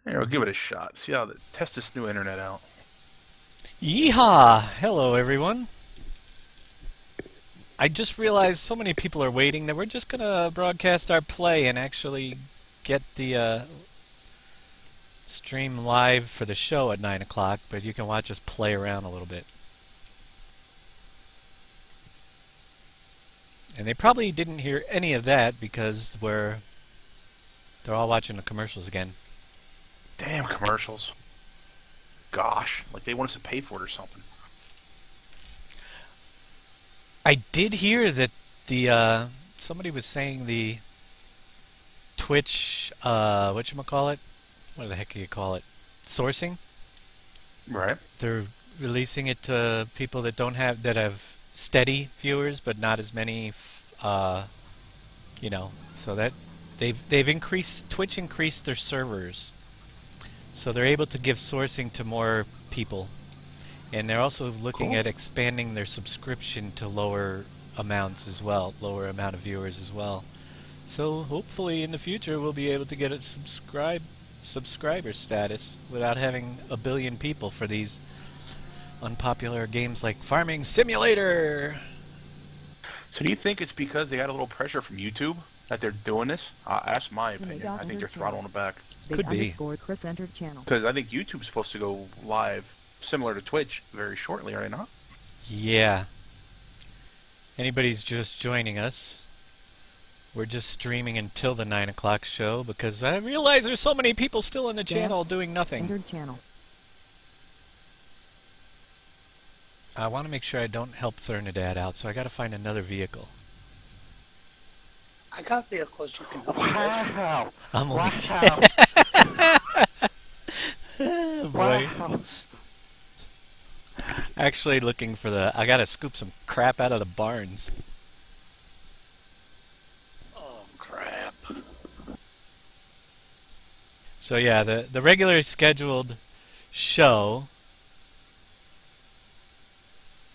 Here, we'll give it a shot. See how test this new internet out. Yeehaw! Hello, everyone. I just realized so many people are waiting that we're just gonna broadcast our play and actually get the stream live for the show at 9 o'clock, but you can watch us play around a little bit. And they probably didn't hear any of that because they're all watching the commercials again. Damn commercials. Gosh, like they want us to pay for it or something. I did hear that the somebody was saying the Twitch whatchamacallit? What the heck do you call it? Sourcing? Right. They're releasing it to people that have steady viewers but not as many so that they've increased Twitch increased their servers. So they're able to give sourcing to more people. And they're also looking Cool. at expanding their subscription to lower amounts as well, lower amount of viewers as well. So hopefully in the future we'll be able to get a subscriber status without having a billion people for these unpopular games like Farming Simulator. So do you think it's because they got a little pressure from YouTube that they're doing this? That's my opinion. I think they're throttling it back. Could be. Chris entered channel. Because I think YouTube's supposed to go live similar to Twitch very shortly, are they not? Yeah. Anybody's just joining us, we're just streaming until the 9 o'clock show because I realize there's so many people still in the channel doing nothing. Entered channel. I want to make sure I don't help Thernadad out, so I got to find another vehicle. I got vehicles you can help me Wow. I'm only Wow. boy. Wow. Actually looking for I got to scoop some crap out of the barns. Oh, crap. So yeah, the regular scheduled show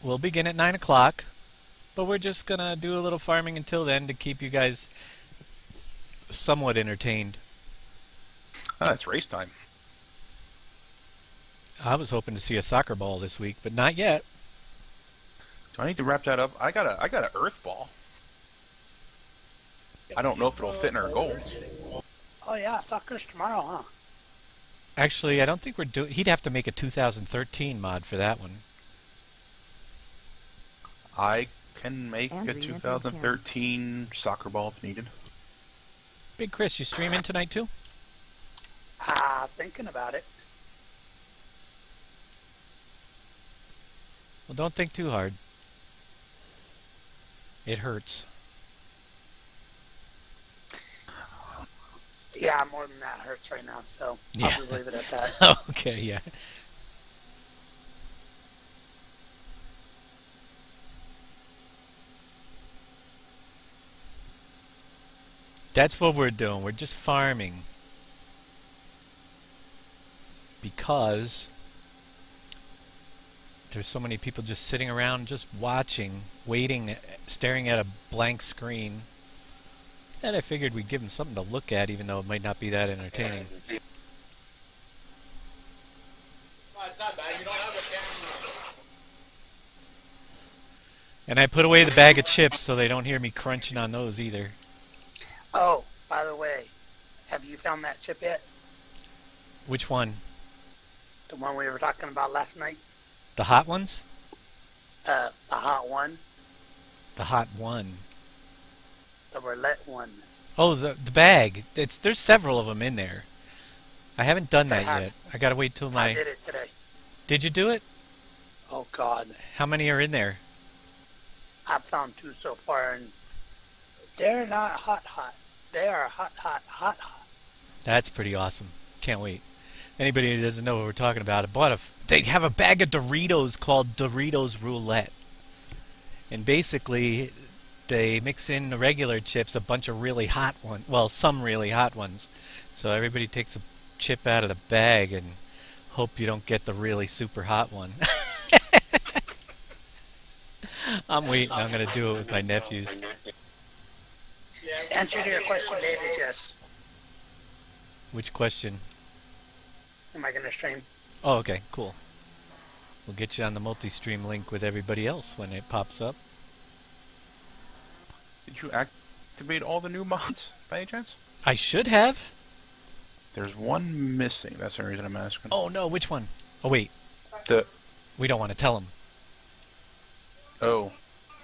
will begin at 9 o'clock, but we're just going to do a little farming until then to keep you guys somewhat entertained. Oh, it's race time. I was hoping to see a soccer ball this week, but not yet. Do I need to wrap that up? I got an earth ball. I don't know if it'll fit in our goal. Oh, yeah, soccer's tomorrow, huh? Actually, I don't think he'd have to make a 2013 mod for that one. I can make a Andrew, 2013 soccer ball if needed. Big Chris, you streaming tonight too? Thinking about it. Well, don't think too hard. It hurts. Yeah, more than that hurts right now, so Yeah. I'll just leave it at that. Okay, yeah. That's what we're doing. We're just farming. Because there's so many people just sitting around just watching, waiting, staring at a blank screen. And I figured we'd give them something to look at even though it might not be that entertaining. No, it's not bad. You don't have a camera. And I put away the bag of chips so they don't hear me crunching on those either. Oh, by the way, have you found that chip yet? Which one? The one we were talking about last night? The hot ones? The hot one? The hot one. The roulette one. Oh, the bag. There's several of them in there. I haven't done that yet. I gotta wait till I did it today. Did you do it? Oh, God. How many are in there? I've found 2 so far, and they're not hot. They are hot. That's pretty awesome. Can't wait. Anybody who doesn't know what we're talking about, they have a bag of Doritos called Doritos Roulette. And basically, they mix in the regular chips, a bunch of really hot ones. Well, some really hot ones. So everybody takes a chip out of the bag and hope you don't get the really super hot one. I'm waiting. I'm going to do it with my nephews. The answer to your question, Dave, is yes. Which question? Am I gonna stream? Oh, okay, cool. We'll get you on the multi-stream link with everybody else when it pops up. Did you activate all the new mods by any chance? I should have. There's one missing. That's the reason I'm asking. Oh no, which one? Oh wait, The we don't want to tell them. oh,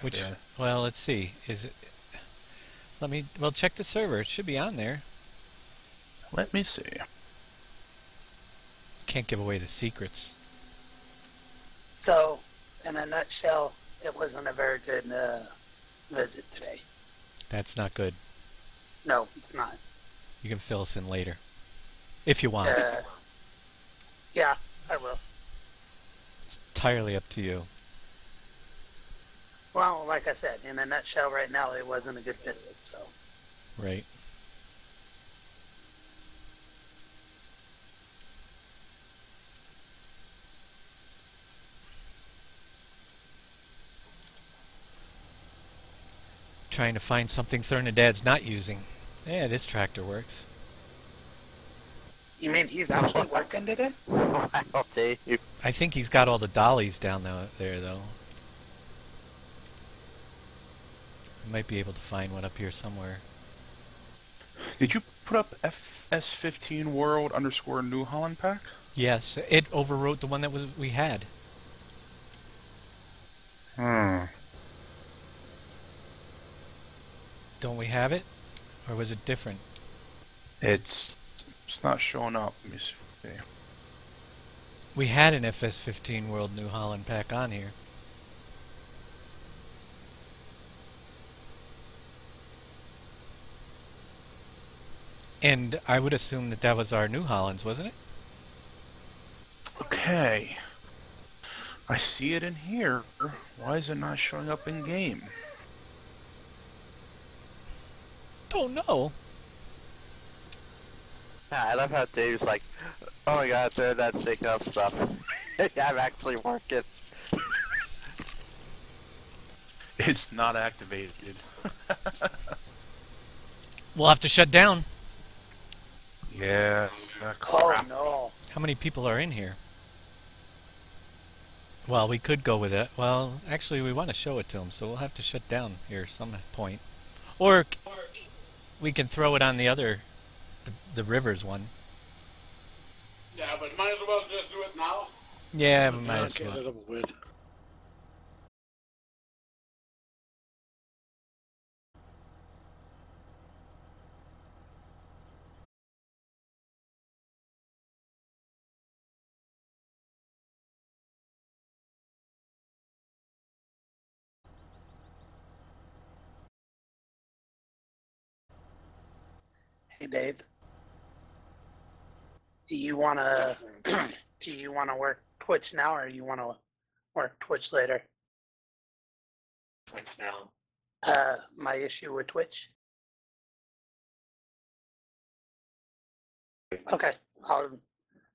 Which? yeah. Well, let's see. Is it? Well, check the server. It should be on there. Let me see. Can't give away the secrets. So, in a nutshell, it wasn't a very good visit today. That's not good. No, it's not. You can fill us in later, if you want. Yeah, I will. It's entirely up to you. Well, like I said, in a nutshell, right now, it wasn't a good visit. So, Right. Trying to find something Thernadad's not using. Yeah, this tractor works. you mean he's actually working today? Wow, Dave. I think he's got all the dollies down there, though. I might be able to find one up here somewhere. Did you put up FS15 World _ New Holland pack? Yes, it overwrote the one that we had. Don't we have it? Or was it different? It's not showing up. Let me see. We had an FS15 World New Holland pack on here. And I would assume that was our New Hollands, wasn't it? Okay. I see it in here. Why is it not showing up in game? Don't know. Yeah, I love how Dave's like, oh my god, they're that sick up stuff. Yeah, I'm actually working. It's not activated. We'll have to shut down. Yeah. Oh Crap. no! How many people are in here? Well, we could go with it. Well, actually, we want to show it to them, so we'll have to shut down here some point. Or we can throw it on the other, the Rivers one. Yeah, but might as well just do it now. Yeah, we might as Get well. it over with. Hey Dave, do you wanna do you wanna work Twitch now, or you wanna work Twitch later? Twitch now. My issue with Twitch. Okay,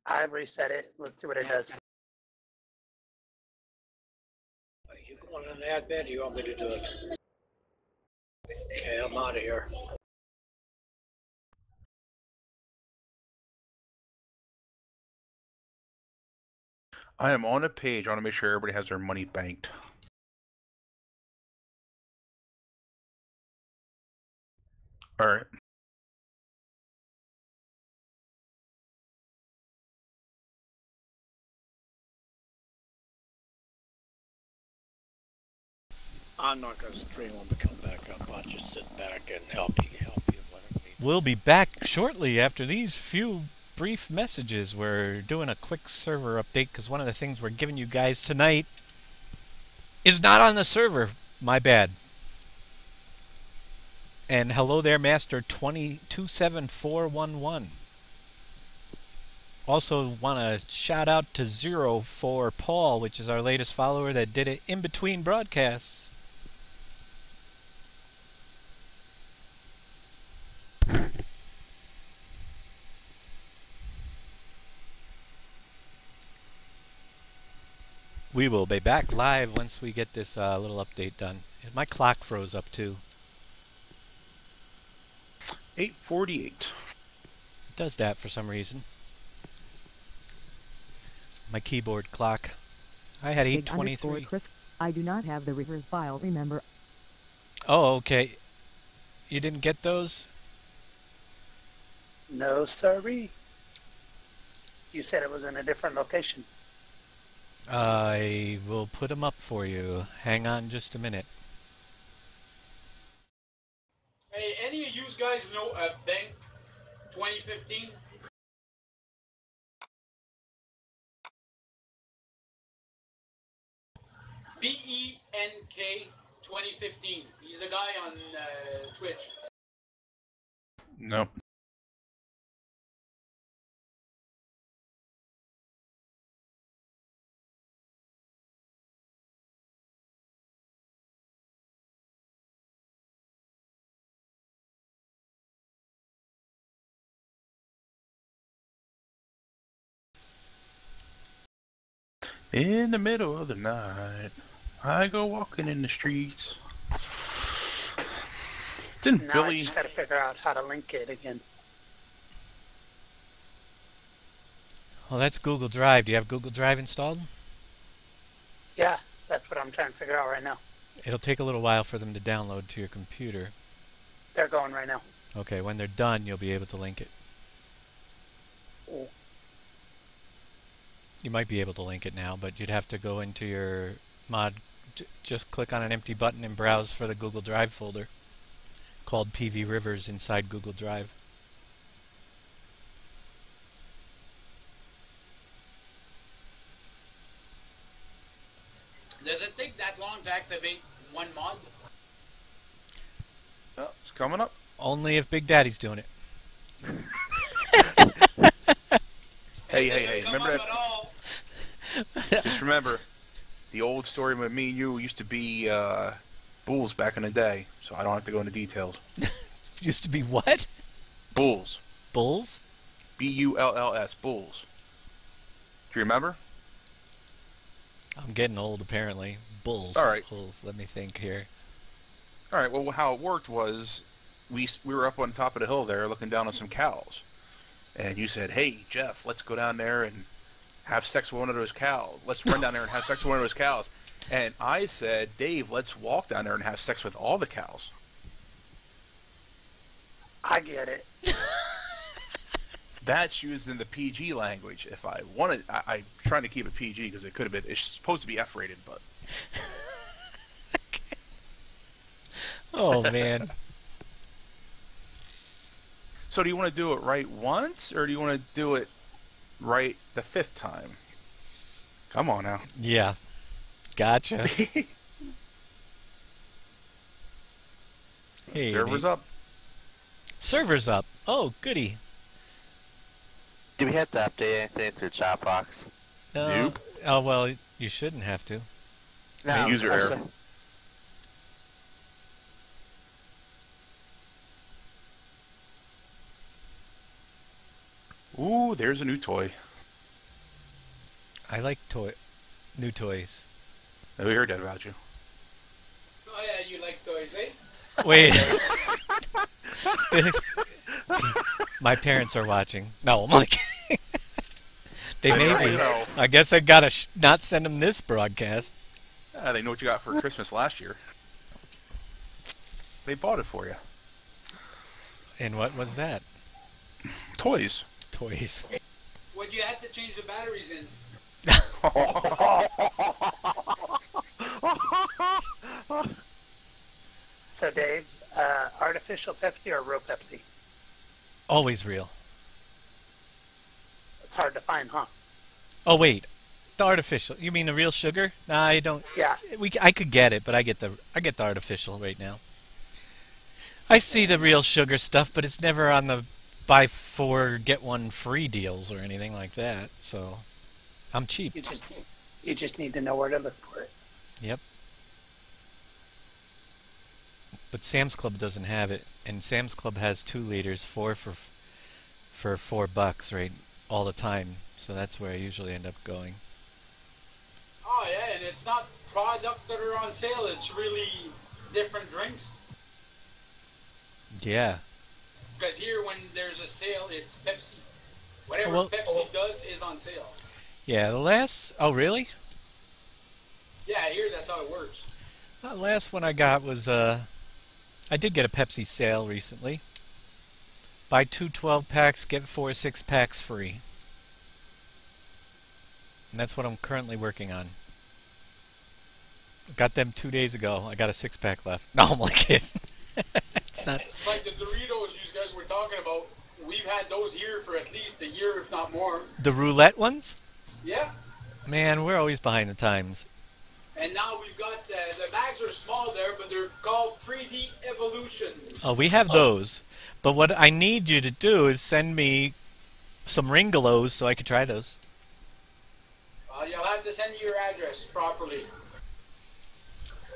I reset it. Let's see what it does. You going in the admin? You want me to do it? Okay, I'm out of here. I am on a page. I want to make sure everybody has their money banked. Alright. I'm not gonna stream when we come back up. I'll just sit back and help you whatever you need. We'll be back shortly after these few brief messages. We're doing a quick server update because one of the things we're giving you guys tonight is not on the server. My bad. And hello there, Master 27411. Also want to shout out to Zero for Paul, which is our latest follower that did it in between broadcasts. We will be back live once we get this little update done. My clock froze up too. 8:48. It does that for some reason. My keyboard clock. I had Big 8:23. Chris, I do not have the reverse file, remember. Oh, okay. You didn't get those? No, sirree. You said it was in a different location. I will put them up for you. Hang on just a minute. Hey, any of you guys know Bank 2015? BENK 2015. He's a guy on Twitch. No. In the middle of the night, I go walking in the streets. Didn't Now I Billy... just got to figure out how to link it again. Well, that's Google Drive. Do you have Google Drive installed? Yeah, that's what I'm trying to figure out right now. It'll take a little while for them to download to your computer. They're going right now. Okay, when they're done, you'll be able to link it. Cool. You might be able to link it now, but you'd have to go into your mod, just click on an empty button and browse for the Google Drive folder called PV Rivers inside Google Drive. Does it take that long to activate one mod? Oh, it's coming up. Only if Big Daddy's doing it. Hey, Come remember up that? at all. Just remember, the old story with me and you used to be bulls back in the day, so I don't have to go into details. Used to be what? Bulls. Bulls? B-U-L-L-S, bulls. Do you remember? I'm getting old, apparently. Bulls. All right. Bulls. Let me think here. All right, well, how it worked was we were up on top of the hill there looking down on some cows. And you said, hey, Jeff, let's go down there and have sex with one of those cows. Let's run down there and have sex with one of those cows. And I said, Dave, let's walk down there and have sex with all the cows. I get it. That's used in the PG language. If I wanted, I'm trying to keep it PG because it could have been, it's supposed to be F-rated, but... Oh, man. So do you want to do it right once, or do you want to do it right the fifth time? Come on now. Yeah. Gotcha. Hey, Server's Nate. up. Server's up. Oh, goody. Do we have to update anything through Chatbox? Nope. Oh, well, you shouldn't have to. No. User I'm error. saying- Ooh, there's a new toy. I like new toys. We heard that about you. Oh yeah, you like toys, eh? Wait. My parents are watching. No, I'm like... They may be. know. I guess I gotta not send them this broadcast. They know what you got for Christmas last year. They bought it for you. And what was that? Toys. Toys. What you had to change the batteries in? So, Dave, artificial Pepsi or real Pepsi? Always real. It's hard to find, huh? Oh wait, the artificial. You mean the real sugar? Nah, I don't. Yeah. I could get it, but I get the artificial right now. I see the real sugar stuff, but it's never on the buy 4 get 1 free deals or anything like that. So I'm cheap. You just need to know where to look for it. Yep. But Sam's Club doesn't have it, and Sam's Club has 2 liters, 4 for $4, right, all the time. So that's where I usually end up going. Oh yeah, and it's not product that are on sale. It's really different drinks. Yeah. Because here, when there's a sale, it's Pepsi. Whatever Well- Pepsi does is on sale. Yeah, the last... Oh, really? Yeah, I hear that's how it works. The last one I got was... I did get a Pepsi sale recently. Buy 2 12-packs, get 4 6-packs free. And that's what I'm currently working on. Got them 2 days ago. I got a 6-pack left. No, I'm only kidding. It's not... It's like the Doritos you guys were talking about. We've had those here for at least a year, if not more. The roulette ones? Yeah. Man, we're always behind the times. And now we've got, the bags are small there, but they're called 3D Evolution. Oh, we have those. But what I need you to do is send me some Ringolos so I can try those. You'll have to send me your address properly.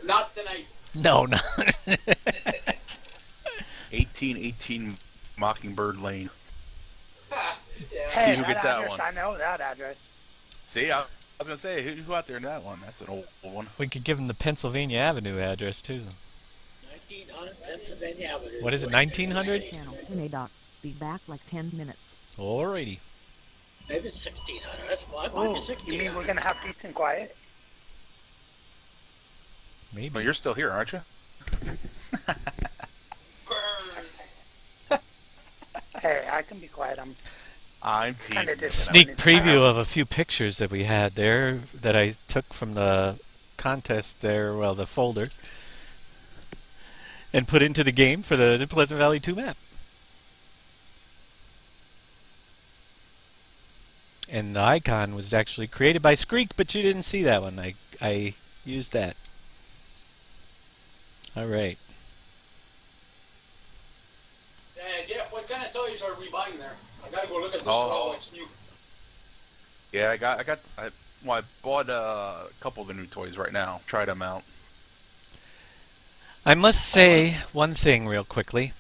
Not tonight. No, no. 1818 Mockingbird Lane. Yeah. Hey, who gets that address, one. I know that address. See, I was going to say, who out there in that one? That's an old one. We could give them the Pennsylvania Avenue address, too. 1900 Pennsylvania Avenue. What is it, 1900? Channel Doc. Be back like 10 minutes. Alrighty. Maybe it's 1600. That's why. Might Oh, be you mean 1600. we're gonna have peace and quiet? Maybe. Well, you're still here, aren't you? Burn. Hey, I can be quiet. I'm Kinda teasing. dis- Sneak preview of a few pictures that we had there that I took from the contest there, well, the folder, and put into the game for the Pleasant Valley 2 map. And the icon was actually created by Skreek, but you didn't see that one. I used that. Alright. Jeff, what kind of toys are we buying there? I gotta go look at this. Oh. Oh, it's new. Yeah, I bought a couple of the new toys right now. Tried them out. I must say one thing real quickly.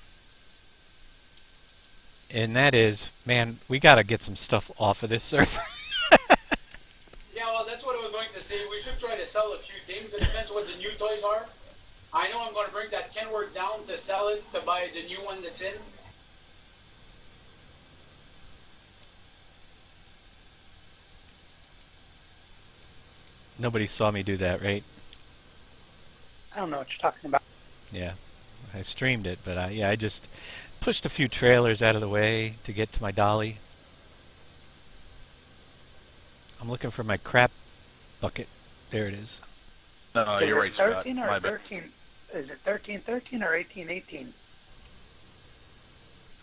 And that is, man, we gotta get some stuff off of this server. Yeah, well, that's what I was going to say. We should try to sell a few things. It depends what the new toys are. I know I'm going to bring that Kenworth down to sell it, to buy the new one that's in. Nobody saw me do that, right? I don't know what you're talking about. Yeah. I streamed it, but I just pushed a few trailers out of the way to get to my dolly. I'm looking for my crap bucket. There it is. No, Is you're it right, Scott. 13 or My bad. 13? Is it 1313 or 1818?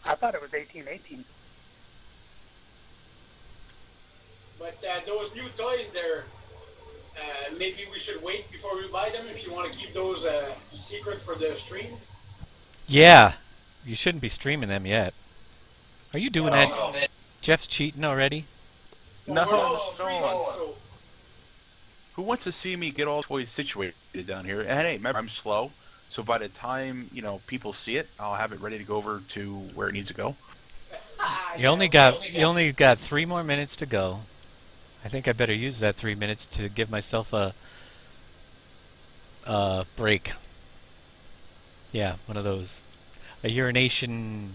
I thought it was 1818. But those new toys there, maybe we should wait before we buy them if you want to keep those secret for the stream. Yeah. You shouldn't be streaming them yet. Are you doing that? No. Jeff's cheating already? No, We're not no. streaming, so Who wants to see me get all toys situated down here? And hey, remember, I'm slow, so by the time people see it, I'll have it ready to go over to where it needs to go. You only got 3 more minutes to go. I think I better use that 3 minutes to give myself a break. Yeah, one of those. A urination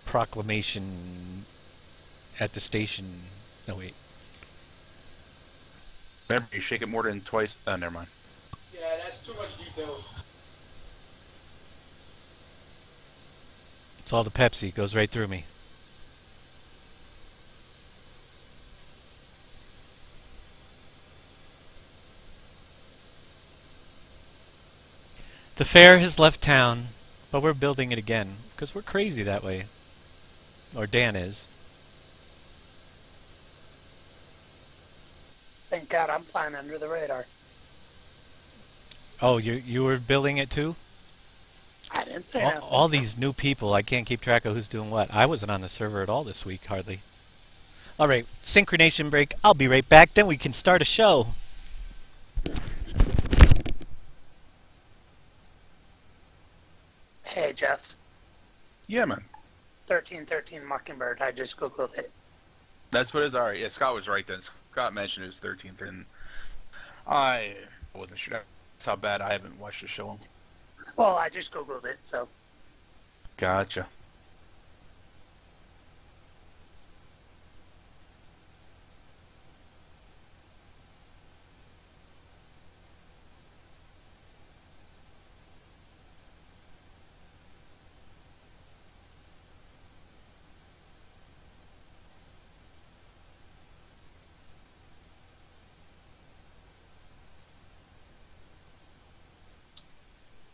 proclamation at the station. No, wait. Remember, you shake it more than twice. Never mind. yeah, that's too much details. It's all the Pepsi. Goes right through me. The fair has left town, but we're building it again, because we're crazy that way. Or Dan is. Thank God I'm flying under the radar. Oh, you were building it too? I didn't say All, nothing. all these new people, I can't keep track of who's doing what. I wasn't on the server at all this week, hardly. Alright, synchronization break. I'll be right back, then we can start a show. Hey, Jeff. Yeah, man. 1313 Mockingbird. I just Googled it. That's what it is. All right. Yeah, Scott was right then. Scott mentioned it was 13th, and I wasn't sure. That's how bad I haven't watched the show. Well, I just Googled it, so. Gotcha.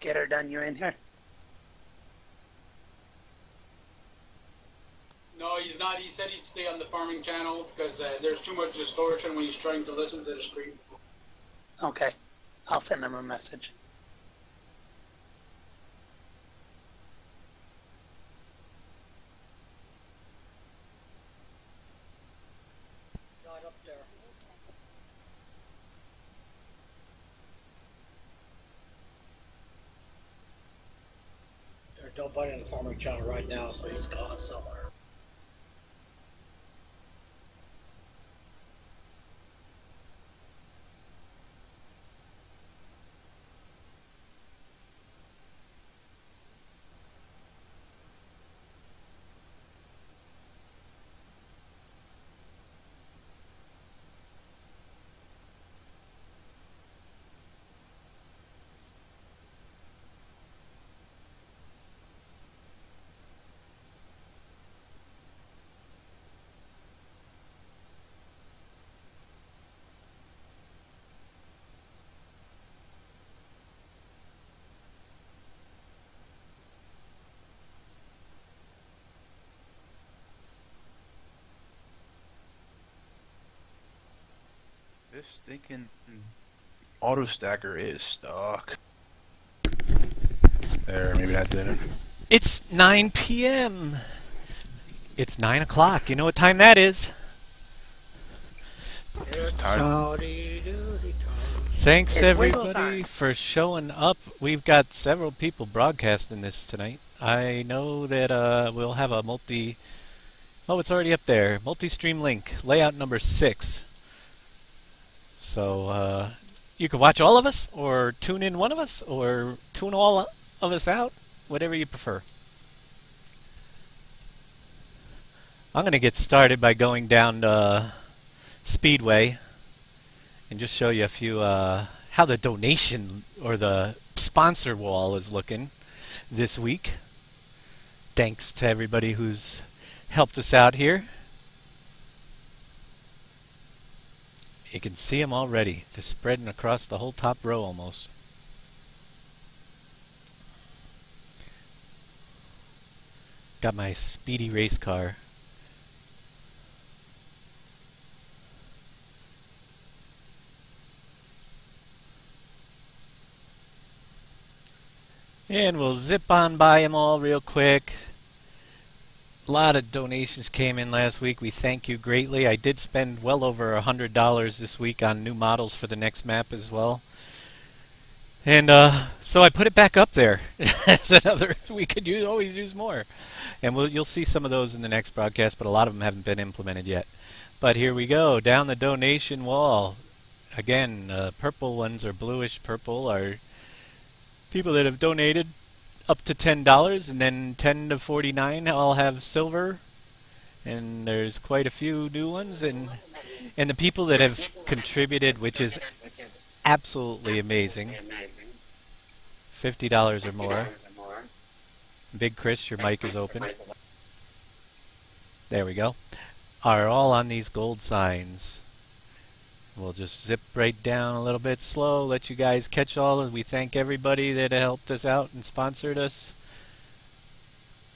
Get her done. You in here? No, he's not. He said he'd stay on the farming channel because there's too much distortion when he's trying to listen to the stream. Okay. I'll send him a message. Right up there. There's nobody on the farming channel right now, so he's gone somewhere. This stinking auto stacker is stuck. There, maybe that did it. It's 9 p.m. It's 9 o'clock. You know what time that is. It's time. Howdy doody do. Thanks, It's wiggle everybody, time. for showing up. We've got several people broadcasting this tonight. I know that we'll have a multi... Oh, it's already up there. Multi-stream link. Layout number 6. So, you can watch all of us, or tune in one of us, or tune all of us out. Whatever you prefer. I'm going to get started by going down Speedway and just show you a few how the donation or the sponsor wall is looking this week. Thanks to everybody who's helped us out here. You can see them already. They're spreading across the whole top row almost. Got my speedy race car. And we'll zip on by them all real quick. A lot of donations came in last week. We thank you greatly. I did spend well over $100 this week on new models for the next map as well. And so I put it back up there. As another, we could always use more. And you'll see some of those in the next broadcast, but a lot of them haven't been implemented yet. But here we go, down the donation wall. Again, purple ones or bluish purple are people that have donated up to $10, and then 10 to 49 all have silver, and there's quite a few new ones, and the people that have contributed, which is absolutely amazing, $50 or more. Big Chris, your mic is open. There we go. Are all on these gold signs. We'll just zip right down a little bit slow, let you guys catch all, and we thank everybody that helped us out and sponsored us.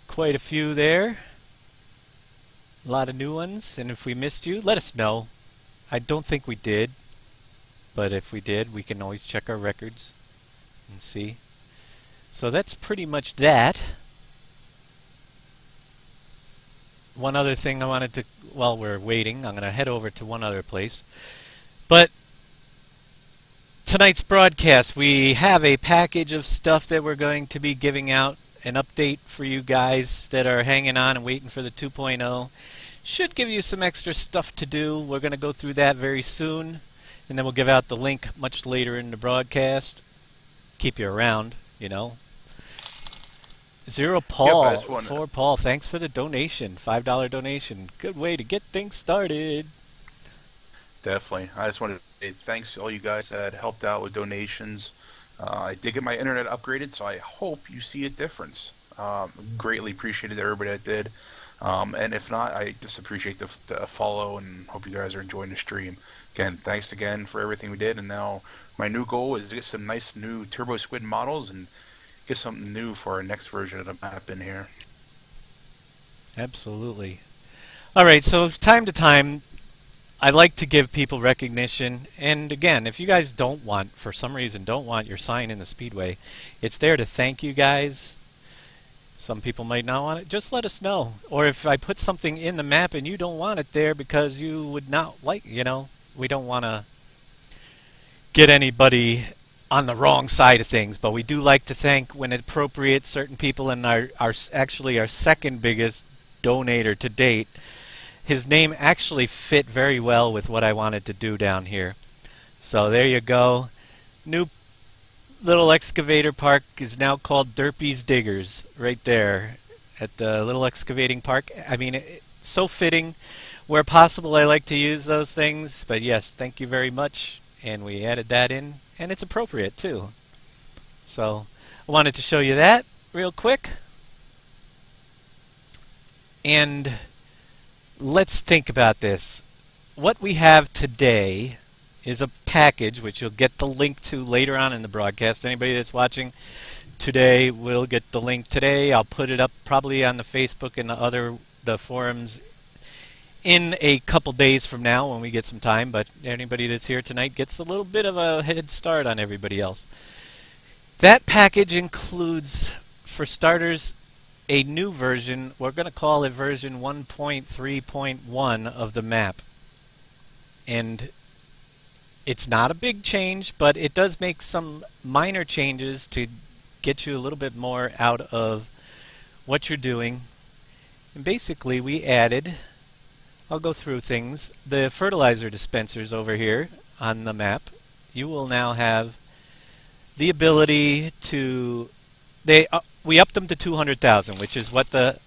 Quite a few there. A lot of new ones, and if we missed you, let us know. I don't think we did, but if we did, we can always check our records and see. So that's pretty much that. One other thing I wanted to, while we're waiting, I'm going to head over to one other place. But tonight's broadcast, we have a package of stuff that we're going to be giving out, an update for you guys that are hanging on and waiting for the 2.0. Should give you some extra stuff to do. We're going to go through that very soon, and then we'll give out the link much later in the broadcast. Keep you around, you know. Zero Paul, for Paul, thanks for the donation, $5 donation. Good way to get things started. Definitely. I just wanted to say thanks to all you guys that helped out with donations. I did get my internet upgraded, so I hope you see a difference. Greatly appreciated everybody that did. And if not, I just appreciate the follow and hope you guys are enjoying the stream. Again, thanks again for everything we did. And now my new goal is to get some nice new Turbo Squid models and get something new for our next version of the map in here. Absolutely. All right, so time to time, I like to give people recognition. And again, if you guys don't want, for some reason, don't want your sign in the Speedway, it's there to thank you guys. Some people might not want it. Just let us know. Or if I put something in the map and you don't want it there because you would not like, you know, we don't want to get anybody on the wrong side of things. But we do like to thank, when appropriate, certain people. And actually our second biggest donator to date, his name actually fit very well with what I wanted to do down here. So there you go. New little excavator park is now called Derpy's Diggers, right there at the little excavating park. I mean, it's so fitting. Where possible, I like to use those things. But yes, thank you very much. And we added that in, and it's appropriate too. So I wanted to show you that real quick. And let's think about this. What we have today is a package, which you'll get the link to later on in the broadcast. Anybody that's watching today will get the link today. I'll put it up probably on the Facebook and the forums in a couple days from now when we get some time. But anybody that's here tonight gets a little bit of a head start on everybody else. That package includes, for starters, a new version. We're going to call it version 1.3.1 of the map. And it's not a big change, but it does make some minor changes to get you a little bit more out of what you're doing. And basically we added, I'll go through things, the fertilizer dispensers over here on the map. You will now have the ability to, we upped them to 200,000, which is what the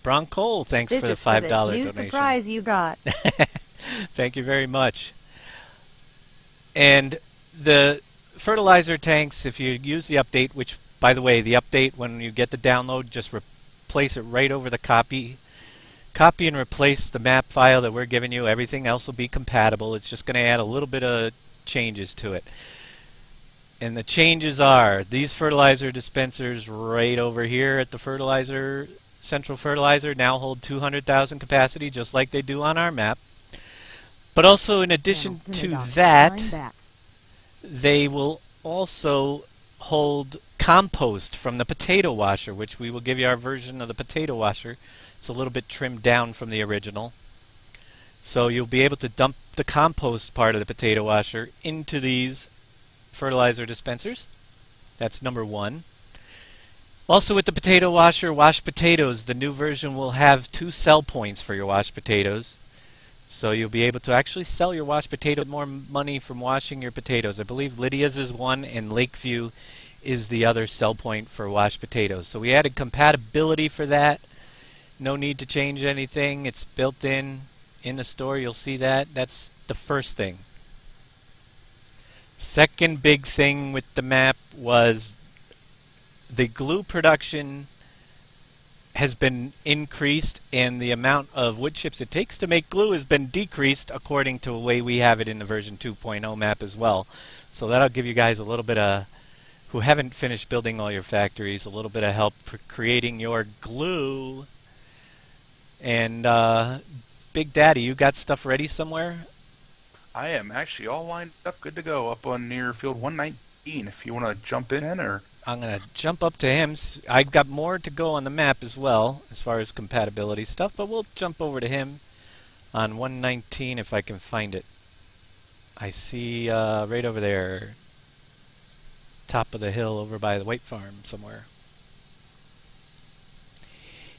Bronco, thanks for the $5 donation. New surprise you got. Thank you very much. And the fertilizer tanks, if you use the update, which, by the way, the update, when you get the download, just replace it right over the copy. Copy and replace the map file that we're giving you. Everything else will be compatible. It's just going to add a little bit of changes to it. And the changes are these fertilizer dispensers right over here at the fertilizer, central fertilizer, now hold 200,000 capacity, just like they do on our map. But also, in addition to that, they will also hold compost from the potato washer, which we will give you our version of the potato washer. It's a little bit trimmed down from the original. So you'll be able to dump the compost part of the potato washer into these fertilizer dispensers. That's number one. Also, with the potato washer, washed potatoes, the new version will have 2 sell points for your washed potatoes. So you'll be able to actually sell your washed potato with more money from washing your potatoes. I believe Lydia's is one and Lakeview is the other sell point for washed potatoes. So we added compatibility for that. No need to change anything. It's built in the store. You'll see that. That's the first thing. Second big thing with the map was the glue production has been increased, and the amount of wood chips it takes to make glue has been decreased according to the way we have it in the version 2.0 map as well. So that'll give you guys a little bit of, who haven't finished building all your factories, a little bit of help for creating your glue. And Big Daddy, you got stuff ready somewhere? I am actually all lined up, good to go, up on near field 119. If you want to jump in, or I'm going to jump up to him. I've got more to go on the map as well, as far as compatibility stuff, but we'll jump over to him on 119 if I can find it. I see right over there, top of the hill over by the White Farm somewhere.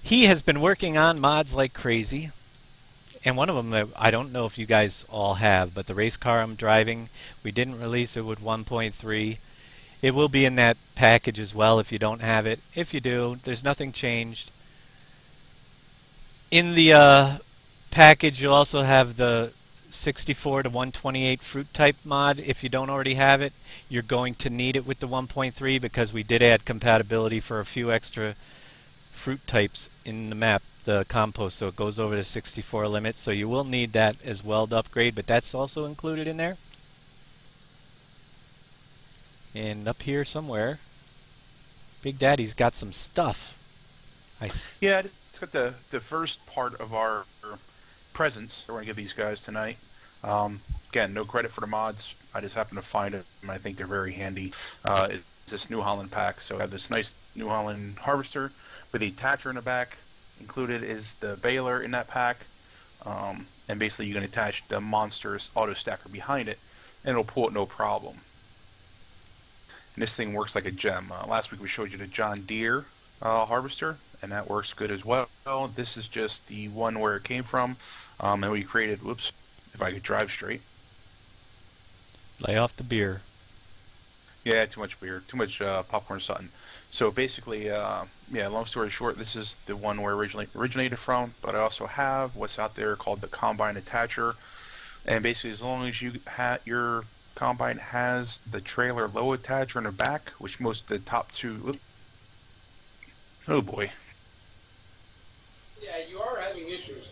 He has been working on mods like crazy. And one of them that I don't know if you guys all have, but the race car I'm driving, we didn't release it with 1.3. It will be in that package as well if you don't have it. If you do, there's nothing changed. In the package, you'll also have the 64 to 128 fruit type mod. If you don't already have it, you're going to need it with the 1.3 because we did add compatibility for a few extra fruit types in the map, the compost, so it goes over the 64 limit. So you will need that as well to upgrade, but that's also included in there. And up here somewhere, Big Daddy's got some stuff. Yeah, it's got the first part of our presents that we're going to give these guys tonight. Again, no credit for the mods. I just happen to find it, and I think they're very handy. It's this New Holland pack. So I have this nice New Holland harvester with the attacher in the back. Included is the baler in that pack. And basically you can attach the monstrous auto stacker behind it, and it'll pull it no problem. And this thing works like a gem. Last week we showed you the John Deere harvester, and that works good as well. This is just the one where it came from, and we created, whoops, if I could drive straight. Lay off the beer. Yeah, too much beer, too much popcorn something. So basically, yeah, long story short, this is the one where it originated from, but I also have what's out there called the Combine Attacher. And basically, as long as your Combine has the trailer low attacher in the back, which most of the top two... Oh boy. Yeah, you are having issues.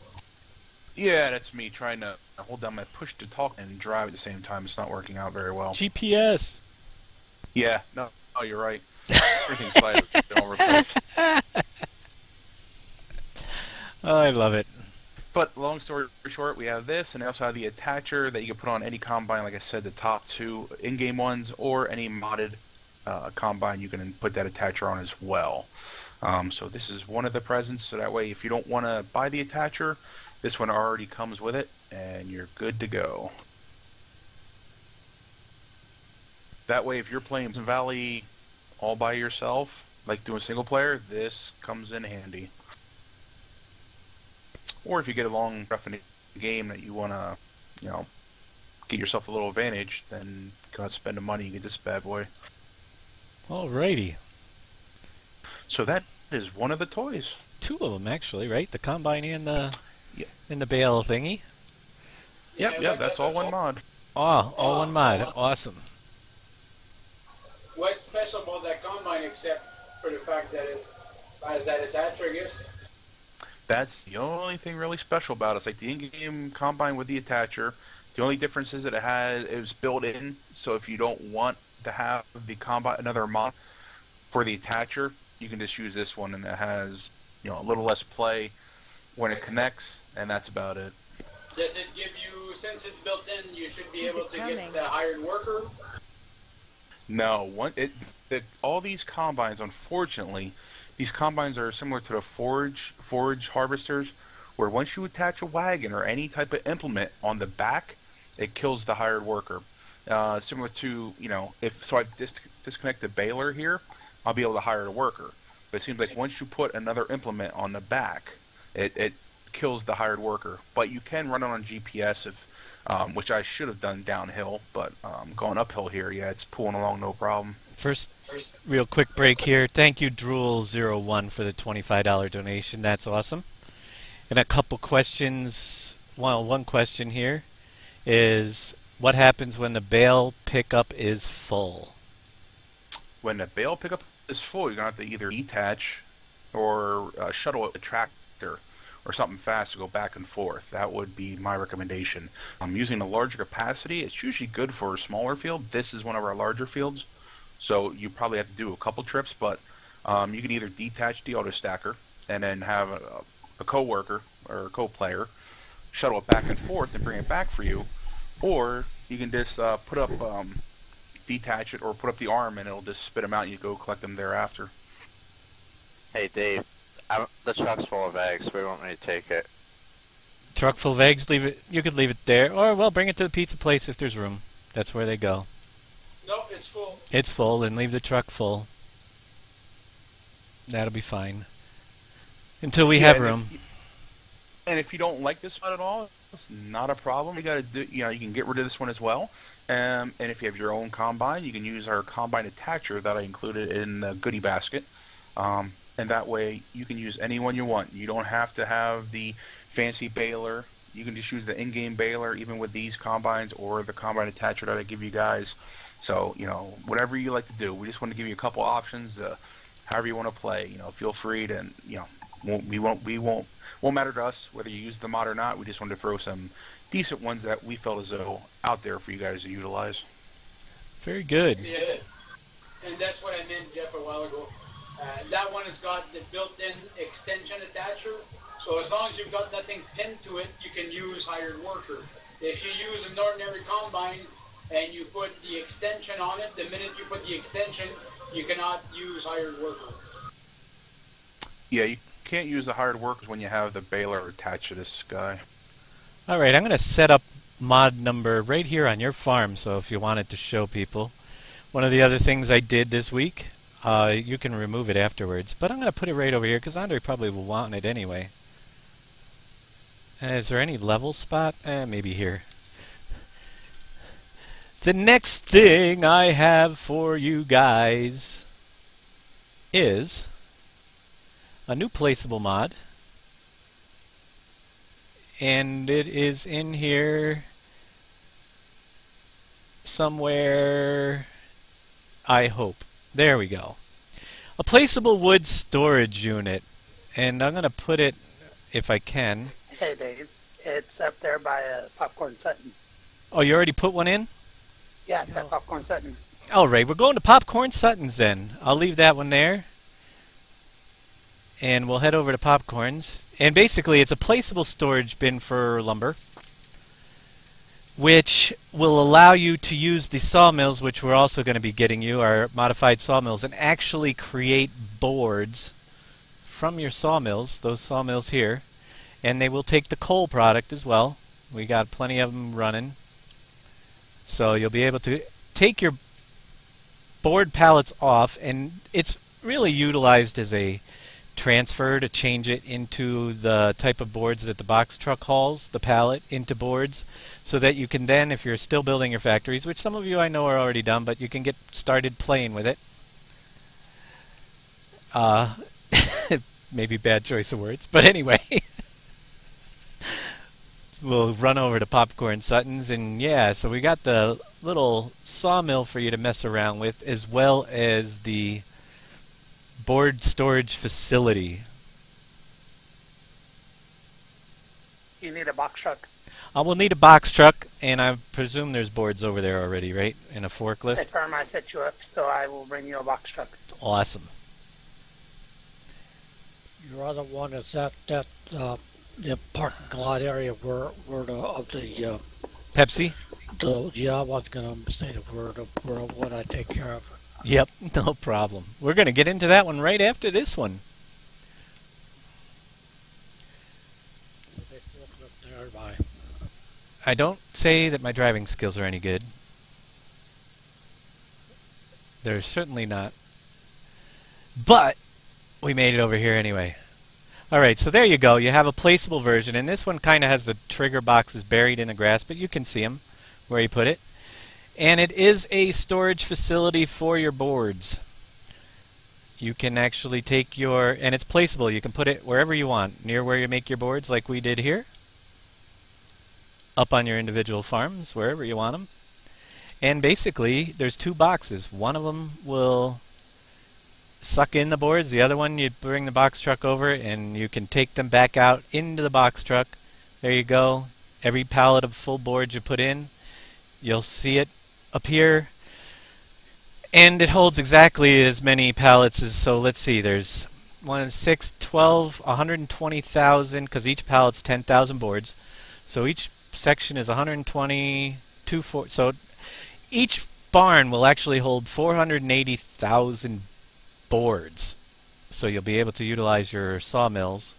Yeah, that's me trying to hold down my push to talk and drive at the same time. It's not working out very well. GPS. Yeah, no, you're right. Everything's sliding all over the place. Oh, I love it. But long story short, we have this, and I also have the attacher that you can put on any combine. Like I said, the top two in-game ones, or any modded combine, you can put that attacher on as well. So this is one of the presents. So that way, if you don't want to buy the attacher, this one already comes with it, and you're good to go. That way, if you're playing Valley all by yourself, like doing single player, this comes in handy. Or if you get a long rough in the game that you want to, you know, get yourself a little advantage, then go out and spend the money and get this bad boy. Alrighty. So that is one of the toys. Two of them, actually, right? The Combine and the bale thingy. Yep, that's all one mod. Oh, all one mod. Awesome. What's special about that combine except for the fact that it has that attacher, I guess? That's the only thing really special about it. It's like the in-game combine with the attacher. The only difference is that it was built in, so if you don't want to have the combine, another mod for the attacher, you can just use this one, and it has, you know, a little less play when it connects, and that's about it. Does it give you, since it's built in, you should be able to get the hired worker? No, all these combines, unfortunately, these combines are similar to the forage harvesters, where once you attach a wagon or any type of implement on the back, it kills the hired worker. Similar to, you know, if I disconnect the baler here, I'll be able to hire a worker. But it seems like once you put another implement on the back, it kills the hired worker. But you can run it on GPS, which I should have done downhill, but going uphill here, yeah, it's pulling along no problem. First real quick break here. Thank you, Drool01, for the $25 donation. That's awesome. And a couple questions. Well, one question here is, what happens when the bale pickup is full? When the bale pickup is full, you're going to have to either detach or shuttle a tractor or something fast to go back and forth. That would be my recommendation. Using a larger capacity, it's usually good for a smaller field. This is one of our larger fields, so you probably have to do a couple trips, but you can either detach the auto stacker and then have a co-worker or a co-player shuttle it back and forth and bring it back for you, or you can just detach it or put up the arm and it'll just spit them out and you go collect them thereafter. Hey, Dave. The truck's full of eggs. We want me to take it. Truck full of eggs? Leave it. You could leave it there, or well, bring it to the pizza place if there's room. That's where they go. No, it's full. It's full, and leave the truck full. That'll be fine until we have room. And if you don't like this one at all, it's not a problem. You got to do. You know, you can get rid of this one as well. And if you have your own combine, you can use our combine attacher that I included in the goodie basket. And that way, you can use any one you want. You don't have to have the fancy baler. You can just use the in-game baler, even with these combines, or the combine attacher that I give you guys. So, you know, whatever you like to do. We just want to give you a couple options, however you want to play. You know, feel free to, you know, won't matter to us whether you use the mod or not. We just wanted to throw some decent ones that we felt as though out there for you guys to utilize. Very good. Yeah, and that's what I meant, Jeff, a while ago. That one has got the built-in extension attacher. So as long as you've got that thing pinned to it, you can use hired worker. If you use an ordinary combine and you put the extension on it, the minute you put the extension, you cannot use hired worker. Yeah, you can't use the hired workers when you have the baler attached to this guy. All right, I'm going to set up mod number right here on your farm, so if you wanted to show people. One of the other things I did this week, you can remove it afterwards, but I'm going to put it right over here because Andre probably will want it anyway. Is there any level spot? Maybe here. The next thing I have for you guys is a new placeable mod. And it is in here somewhere, I hope. There we go. A placeable wood storage unit. And I'm going to put it, if I can. Hey, Dave. It's up there by Popcorn Sutton. Oh, you already put one in? Yeah, it's at Popcorn Sutton. All right, we're going to Popcorn Sutton's then. I'll leave that one there. And we'll head over to Popcorn's. And basically, it's a placeable storage bin for lumber, which will allow you to use the sawmills, which we're also going to be getting you, our modified sawmills, and actually create boards from your sawmills, those sawmills here. And they will take the coal product as well. We got plenty of them running. So you'll be able to take your board pallets off, and it's really utilized as a transfer to change it into the type of boards that the box truck hauls, the pallet into boards, so that you can then, if you're still building your factories, which some of you I know are already done, but you can get started playing with it. Maybe bad choice of words, but anyway. We'll run over to Popcorn Sutton's, and yeah, so we got the little sawmill for you to mess around with, as well as the board storage facility. You need a box truck. We'll need a box truck, and I presume there's boards over there already, right? In a forklift? Hey, firm, I set you up, so I will bring you a box truck. Awesome. Your other one is at that the parking lot area where the Pepsi? yeah, I was gonna say the word of what I take care of. Yep, no problem. We're going to get into that one right after this one. I don't say that my driving skills are any good. They're certainly not. But we made it over here anyway. Alright, so there you go. You have a placeable version, and this one kind of has the trigger boxes buried in the grass, but you can see them where you put it. And it is a storage facility for your boards. You can actually take your, and it's placeable. You can put it wherever you want, near where you make your boards like we did here. Up on your individual farms, wherever you want them. And basically, there's two boxes. One of them will suck in the boards. The other one, you bring the box truck over and you can take them back out into the box truck. There you go. Every pallet of full boards you put in, you'll see it appear. And it holds exactly as many pallets as, so let's see, there's 1, 6, 12, 120,000, because each pallet's 10,000 boards. So each section is 120, so each barn will actually hold 480,000 boards. So you'll be able to utilize your sawmills.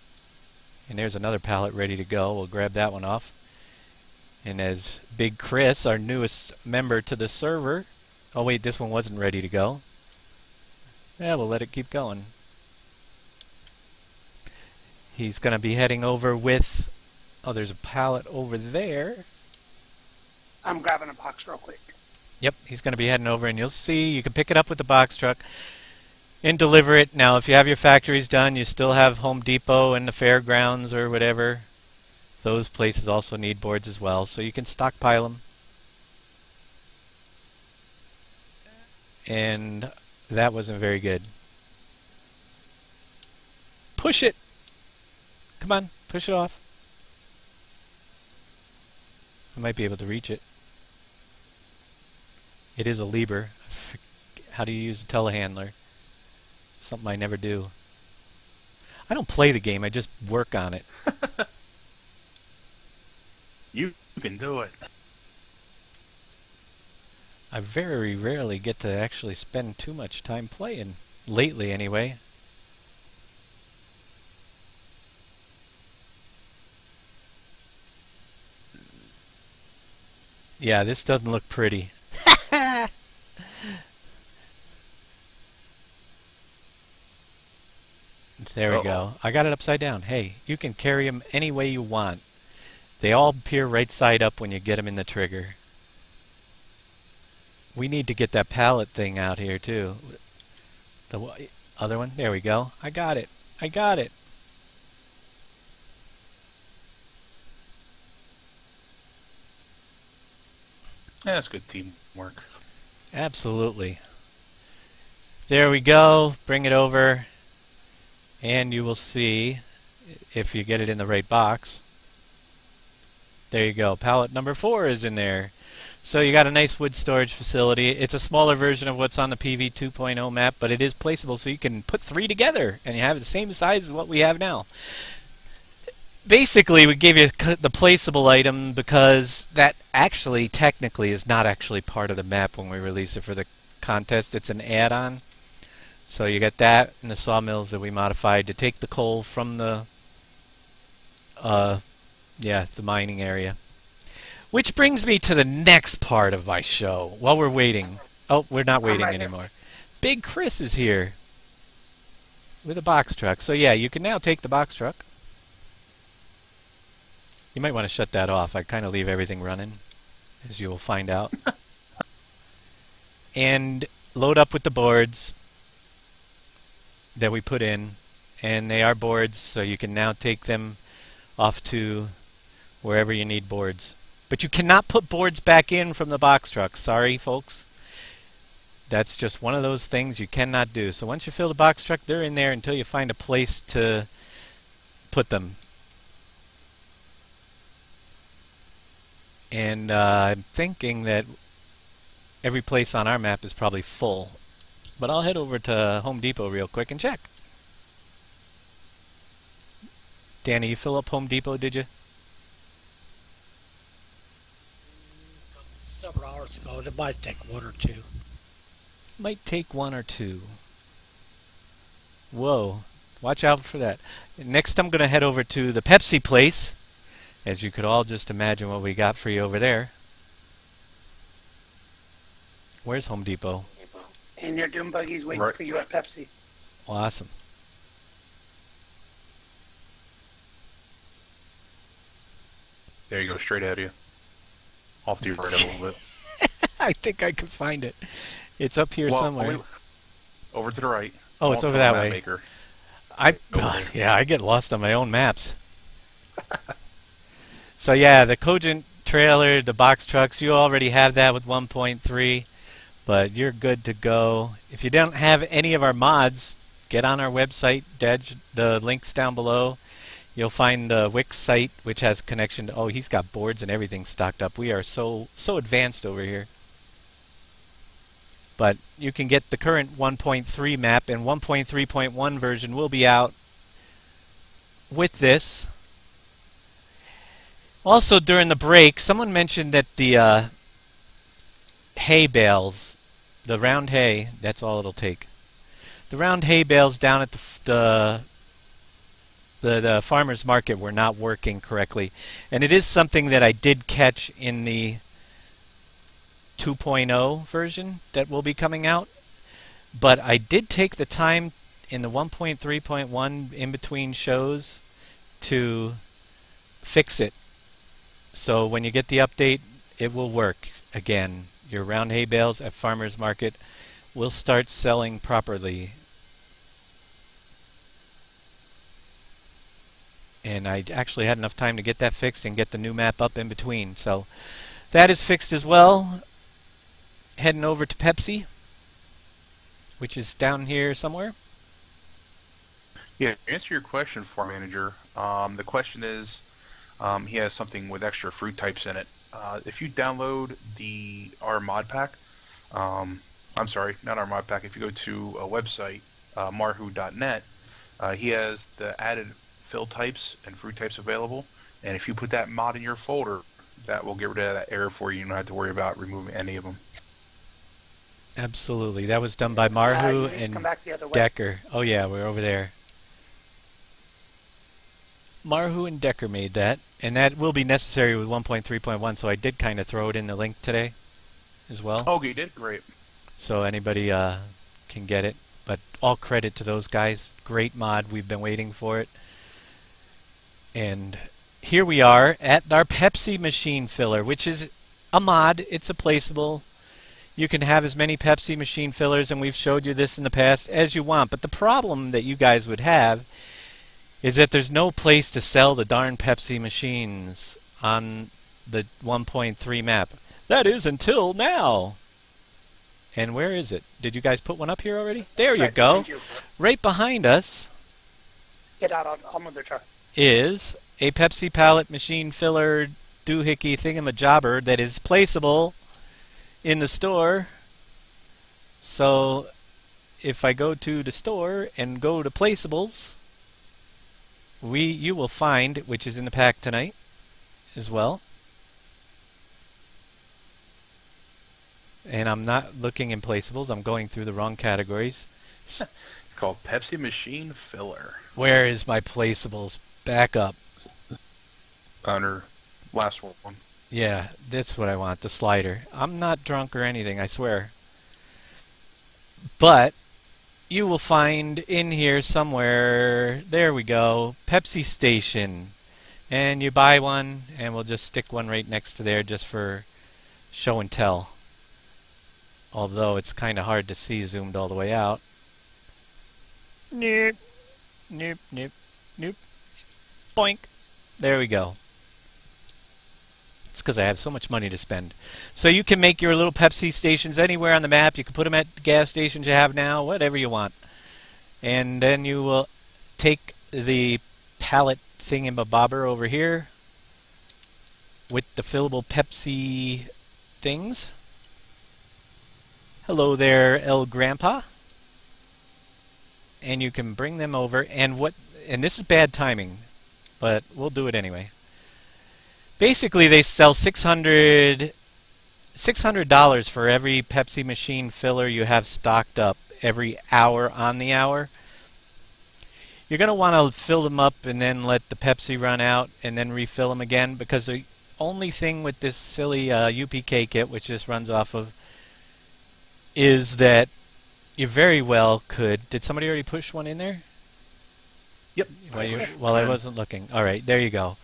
And there's another pallet ready to go. We'll grab that one off. And as Big Chris, our newest member to the server, oh wait, this one wasn't ready to go. Yeah, we'll let it keep going. He's going to be heading over with, oh, there's a pallet over there. I'm grabbing a box real quick. Yep, he's going to be heading over, and you'll see you can pick it up with the box truck and deliver it. Now, if you have your factories done, you still have Home Depot and the fairgrounds or whatever. Those places also need boards as well, so you can stockpile them. And that wasn't very good. Push it! Come on, push it off. I might be able to reach it. It is a Liebherr. How do you use a telehandler? Something I never do. I don't play the game, I just work on it. You can do it. I very rarely get to actually spend too much time playing. Lately, anyway. Yeah, this doesn't look pretty. There we go. I got it upside down. Hey, you can carry them any way you want. They all appear right side up when you get them in the trigger. We need to get that pallet thing out here, too. The other one? There we go. I got it. I got it. Yeah, that's good teamwork. Absolutely. There we go. Bring it over. And you will see, if you get it in the right box. There you go. Pallet number 4 is in there. So you got a nice wood storage facility. It's a smaller version of what's on the PV 2.0 map, but it is placeable, so you can put 3 together, and you have the same size as what we have now. Basically, we gave you the placeable item because that actually, technically, is not actually part of the map when we release it for the contest. It's an add-on. So you got that and the sawmills that we modified to take the coal from the mining area. Which brings me to the next part of my show. While we're waiting. Oh, we're not waiting anymore. Big Chris is here with a box truck. So yeah, you can now take the box truck. You might want to shut that off. I kind of leave everything running, as you will find out. And load up with the boards that we put in. And they are boards, so you can now take them off to wherever you need boards. But you cannot put boards back in from the box truck. Sorry, folks. That's just one of those things you cannot do. So once you fill the box truck, they're in there until you find a place to put them. And I'm thinking that every place on our map is probably full. But I'll head over to Home Depot real quick and check. Danny, you fill up Home Depot, did you? Several hours ago. It might take 1 or 2. Might take 1 or 2. Whoa. Watch out for that. Next I'm going to head over to the Pepsi place. As you could all just imagine what we got for you over there. Where's Home Depot? And your doom buggy's waiting for you at Pepsi. Awesome. There you go, straight ahead of you. Off to your right a little bit. I think I can find it. It's up here somewhere. Over to the right. Oh, it's over that way. Maker. Yeah, I get lost on my own maps. So yeah, the Cogent trailer, the box trucks, you already have that with 1.3, but you're good to go. If you don't have any of our mods, get on our website, the link's down below. You'll find the Wix site, which has connection to... Oh, he's got boards and everything stocked up. We are so advanced over here. But you can get the current 1.3 map, and 1.3.1 version will be out with this. Also, during the break, someone mentioned that the hay bales, the round hay, that's all it'll take. The round hay bales down at the farmer's market were not working correctly. And it is something that I did catch in the 2.0 version that will be coming out. But I did take the time in the 1.3.1 in between shows to fix it. So when you get the update, it will work again. Your round hay bales at farmer's market will start selling properly. And I actually had enough time to get that fixed and get the new map up in between. So that is fixed as well. Heading over to Pepsi, which is down here somewhere. Yeah, to answer your question, Farm Manager, the question is, he has something with extra fruit types in it. If you download our mod pack, I'm sorry, not our mod pack. If you go to a website, marhu.net, he has the added fill types and fruit types available. And if you put that mod in your folder, that will get rid of that error for you. You don't have to worry about removing any of them. Absolutely. That was done by Marhu you need to and come back the other way. Decker. Oh yeah, we're over there. Marhu and Decker made that, and that will be necessary with 1.3.1, so I did kind of throw it in the link today as well. Oh, you did? Great. So anybody can get it. But all credit to those guys. Great mod. We've been waiting for it. And here we are at our Pepsi machine filler, which is a mod. It's a placeable. You can have as many Pepsi machine fillers, and we've showed you this in the past, as you want. But the problem that you guys would have is that there's no place to sell the darn Pepsi machines on the 1.3 map. That is until now. And where is it? Did you guys put one up here already? There you go. Right behind us Get out. I'll move the truck. is a Pepsi pallet machine filler doohickey thingamajobber that is placeable in the store. So if I go to the store and go to placeables, you will find, which is in the pack tonight as well. And I'm not looking in placeables. I'm going through the wrong categories. It's called Pepsi Machine Filler. Where is my placeables? Back up. Under last one. Yeah, that's what I want, the slider. I'm not drunk or anything, I swear. But you will find in here somewhere, there we go, Pepsi Station. And you buy one, and we'll just stick one right next to there just for show and tell. Although it's kind of hard to see zoomed all the way out. Nope. Nope, nope, nope. Boink. There we go. It's because I have so much money to spend. So you can make your little Pepsi stations anywhere on the map. You can put them at gas stations you have now, whatever you want. And then you will take the pallet thingamabobber over here with the fillable Pepsi things. Hello there, El Grandpa. And you can bring them over, and this is bad timing, but we'll do it anyway. Basically, they sell $600 for every Pepsi machine filler you have stocked up every hour on the hour. You're going to want to fill them up and then let the Pepsi run out and then refill them again, because the only thing with this silly UPK kit, which this runs off of, is that you very well could... Did somebody already push one in there? Yep. Well, I wasn't looking. All right, there you go.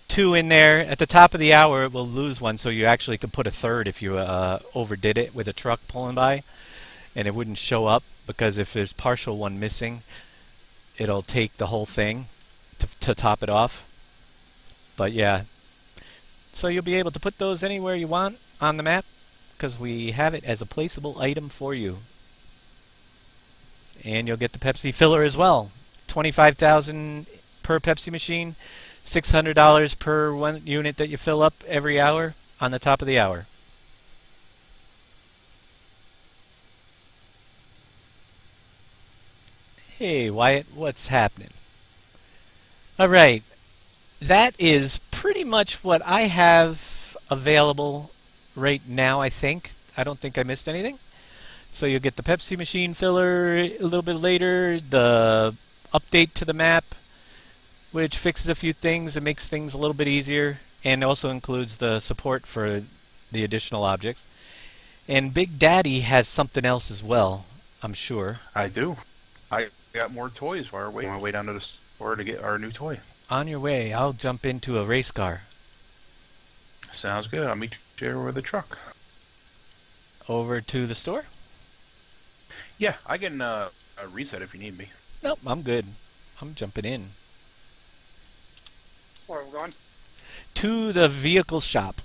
2 in there. At the top of the hour, it will lose one, so you actually could put a third if you overdid it with a truck pulling by, and it wouldn't show up, because if there's partial one missing, it'll take the whole thing to top it off. But yeah, so you'll be able to put those anywhere you want on the map, because we have it as a placeable item for you. And you'll get the Pepsi filler as well. $25,000 per Pepsi machine, $600 per one unit that you fill up every hour on the top of the hour. Hey Wyatt, what's happening? Alright, that is pretty much what I have available right now, I think. I don't think I missed anything. So you'll get the Pepsi machine filler a little bit later, the update to the map, which fixes a few things and makes things a little bit easier, and also includes the support for the additional objects. And Big Daddy has something else as well, I'm sure. I do. I got more toys while we're waiting. On my way down to the store to get our new toy. On your way, I'll jump into a race car. Sounds good. I'll meet you over with the truck. Over to the store? Yeah, I can reset if you need me. Nope, I'm good. I'm jumping in. Where are we going? To the vehicle shop.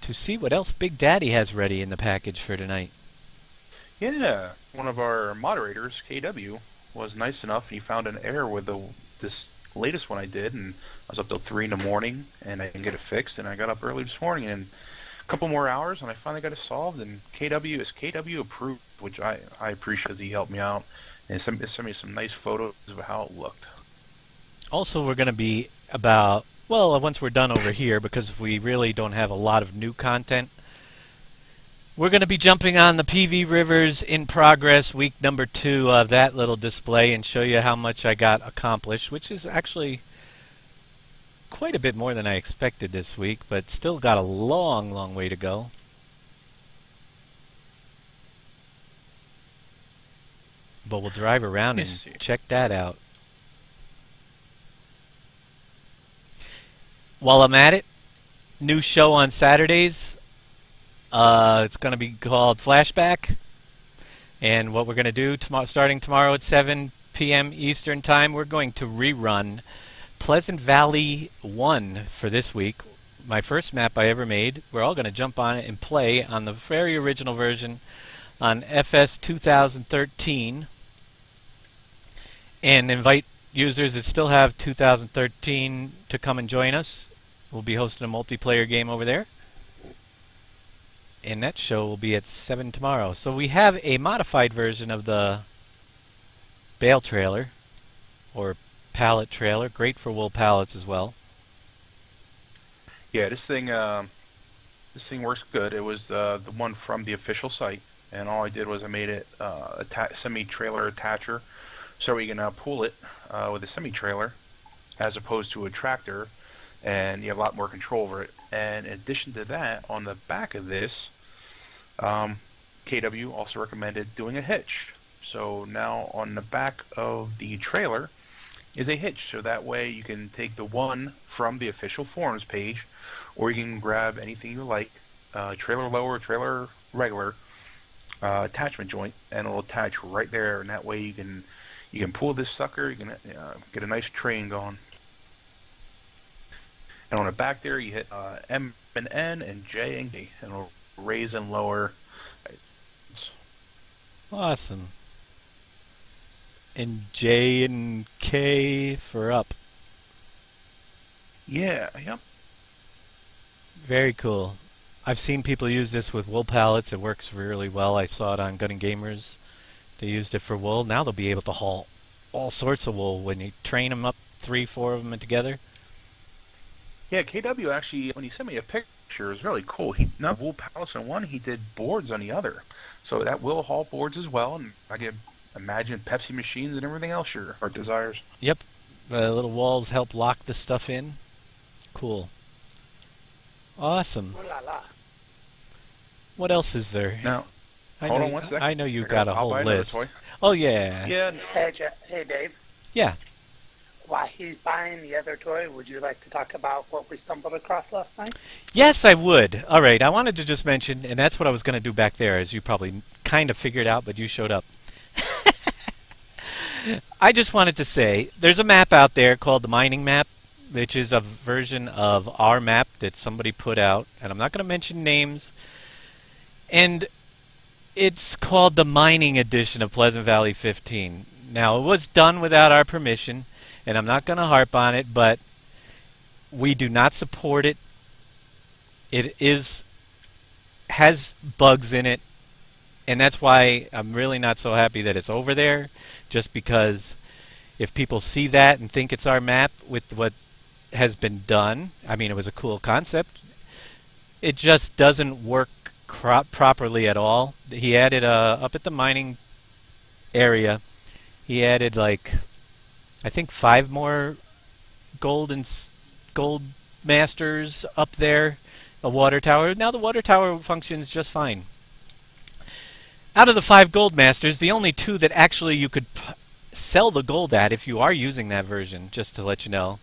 To see what else Big Daddy has ready in the package for tonight. Yeah, one of our moderators, KW, was nice enough. He found an error with this latest one I did, and I was up till 3 in the morning, and I didn't get it fixed, and I got up early this morning, and a couple more hours, and I finally got it solved, and KW is KW approved, which I appreciate because he helped me out, and sent me some nice photos of how it looked. Also, we're going to be about, well, once we're done over here, because we really don't have a lot of new content, we're going to be jumping on the PV Rivers in progress, week number 2 of that little display, and show you how much I got accomplished, which is actually quite a bit more than I expected this week, but still got a long, long way to go. But we'll drive around and check that out. While I'm at it, new show on Saturdays. It's going to be called Flashback. And what we're going to do starting tomorrow at 7 p.m. Eastern Time, we're going to rerun Pleasant Valley 1 for this week. My first map I ever made. We're all going to jump on it and play on the very original version on FS 2013. And invite users that still have 2013 to come and join us. We'll be hosting a multiplayer game over there. And that show will be at 7 tomorrow. So we have a modified version of the bale trailer, or pallet trailer. Great for wool pallets as well. Yeah, this thing works good. It was the one from the official site, and all I did was I made it a semi-trailer attacher, so we can pull it with a semi-trailer as opposed to a tractor, and you have a lot more control over it. And in addition to that, on the back of this, KW also recommended doing a hitch. So now on the back of the trailer is a hitch, so that way you can take the one from the official forums page, or you can grab anything you like, trailer lower, trailer regular, attachment joint, and it'll attach right there, and that way you can pull this sucker, you can get a nice train going. And on the back there, you hit M and N and J and D, and it'll raise and lower. Awesome. And J and K for up. Yeah, yep. Very cool. I've seen people use this with wool pallets. It works really well. I saw it on Gun and Gamers. They used it for wool. Now they'll be able to haul all sorts of wool when you train them up, 3-4 of them together. Yeah, KW actually, when he sent me a picture, it was really cool. He not wool pallets on one, he did boards on the other. So that will haul boards as well, and I can imagine Pepsi machines and everything else your heart desires. Yep. The little walls help lock the stuff in. Cool. Awesome. Ooh la la. What else is there? Now, hold on one second. I know you've got a whole list. Toy. Oh, yeah. Yeah. Hey, Dave. Yeah. While he's buying the other toy, would you like to talk about what we stumbled across last night? Yes, I would. All right, I wanted to just mention, and that's what I was going to do back there, as you probably kind of figured out, but you showed up. I just wanted to say, there's a map out there called the Mining Map, which is a version of our map that somebody put out, and I'm not going to mention names, and it's called the Mining Edition of Pleasant Valley 15. Now, it was done without our permission, and I'm not going to harp on it, but we do not support it. It has bugs in it, and that's why I'm really not so happy that it's over there, just because if people see that and think it's our map with what has been done, I mean, it was a cool concept, it just doesn't work properly at all. He added, up at the mining area, he added, like, I think 5 more gold masters up there, a water tower. Now the water tower functions just fine. Out of the 5 gold masters, the only 2 that actually you could sell the gold at, if you are using that version, just to let you know,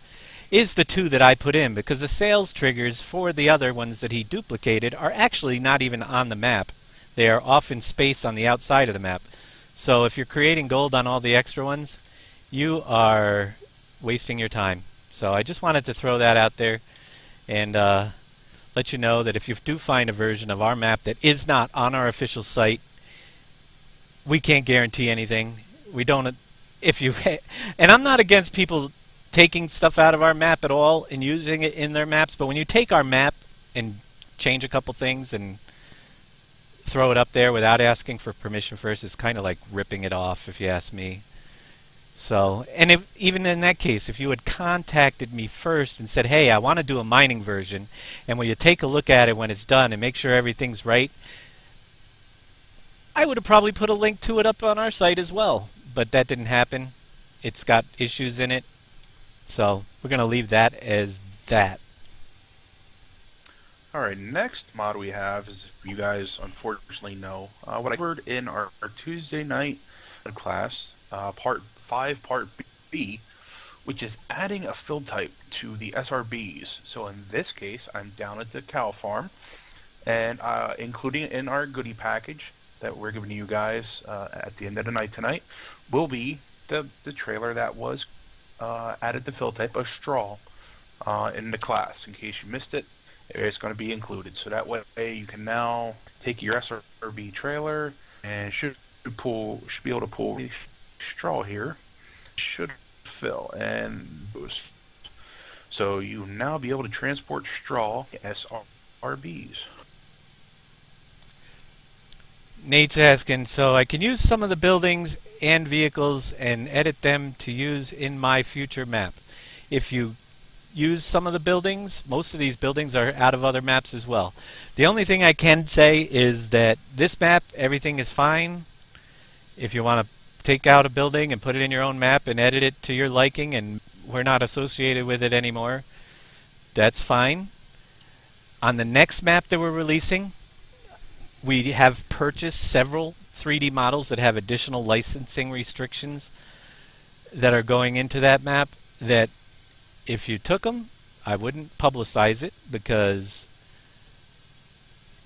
is the 2 that I put in, because the sales triggers for the other ones that he duplicated are actually not even on the map. They are off in space on the outside of the map. So if you're creating gold on all the extra ones, you are wasting your time. So I just wanted to throw that out there and let you know that if you do find a version of our map that is not on our official site, we can't guarantee anything. We don't. If you and I'm not against people taking stuff out of our map at all and using it in their maps, but when you take our map and change a couple things and throw it up there without asking for permission first, it's kind of like ripping it off, if you ask me. So, and if, even in that case, if you had contacted me first and said, hey, I want to do a mining version, and will you take a look at it when it's done and make sure everything's right, I would have probably put a link to it up on our site as well. But that didn't happen. It's got issues in it. So we're going to leave that as that. Alright, next mod we have is, if you guys unfortunately know, what I covered in our Tuesday night class, Part 5, Part B, which is adding a field type to the SRBs. So in this case, I'm down at the cow farm, and including in our goodie package that we're giving you guys at the end of the night tonight, will be the trailer that was added the field type of straw in the class. In case you missed it, it's going to be included. So that way you can now take your SRB trailer and should be able to pull straw here. Should fill and so you now be able to transport straw SRBs. Nate's asking, so I can use some of the buildings and vehicles and edit them to use in my future map. If you use some of the buildings, most of these buildings are out of other maps as well. The only thing I can say is that this map, everything is fine. If you want to take out a building and put it in your own map and edit it to your liking and we're not associated with it anymore, that's fine. On the next map that we're releasing, we have purchased several 3D models that have additional licensing restrictions that are going into that map that if you took them, I wouldn't publicize it because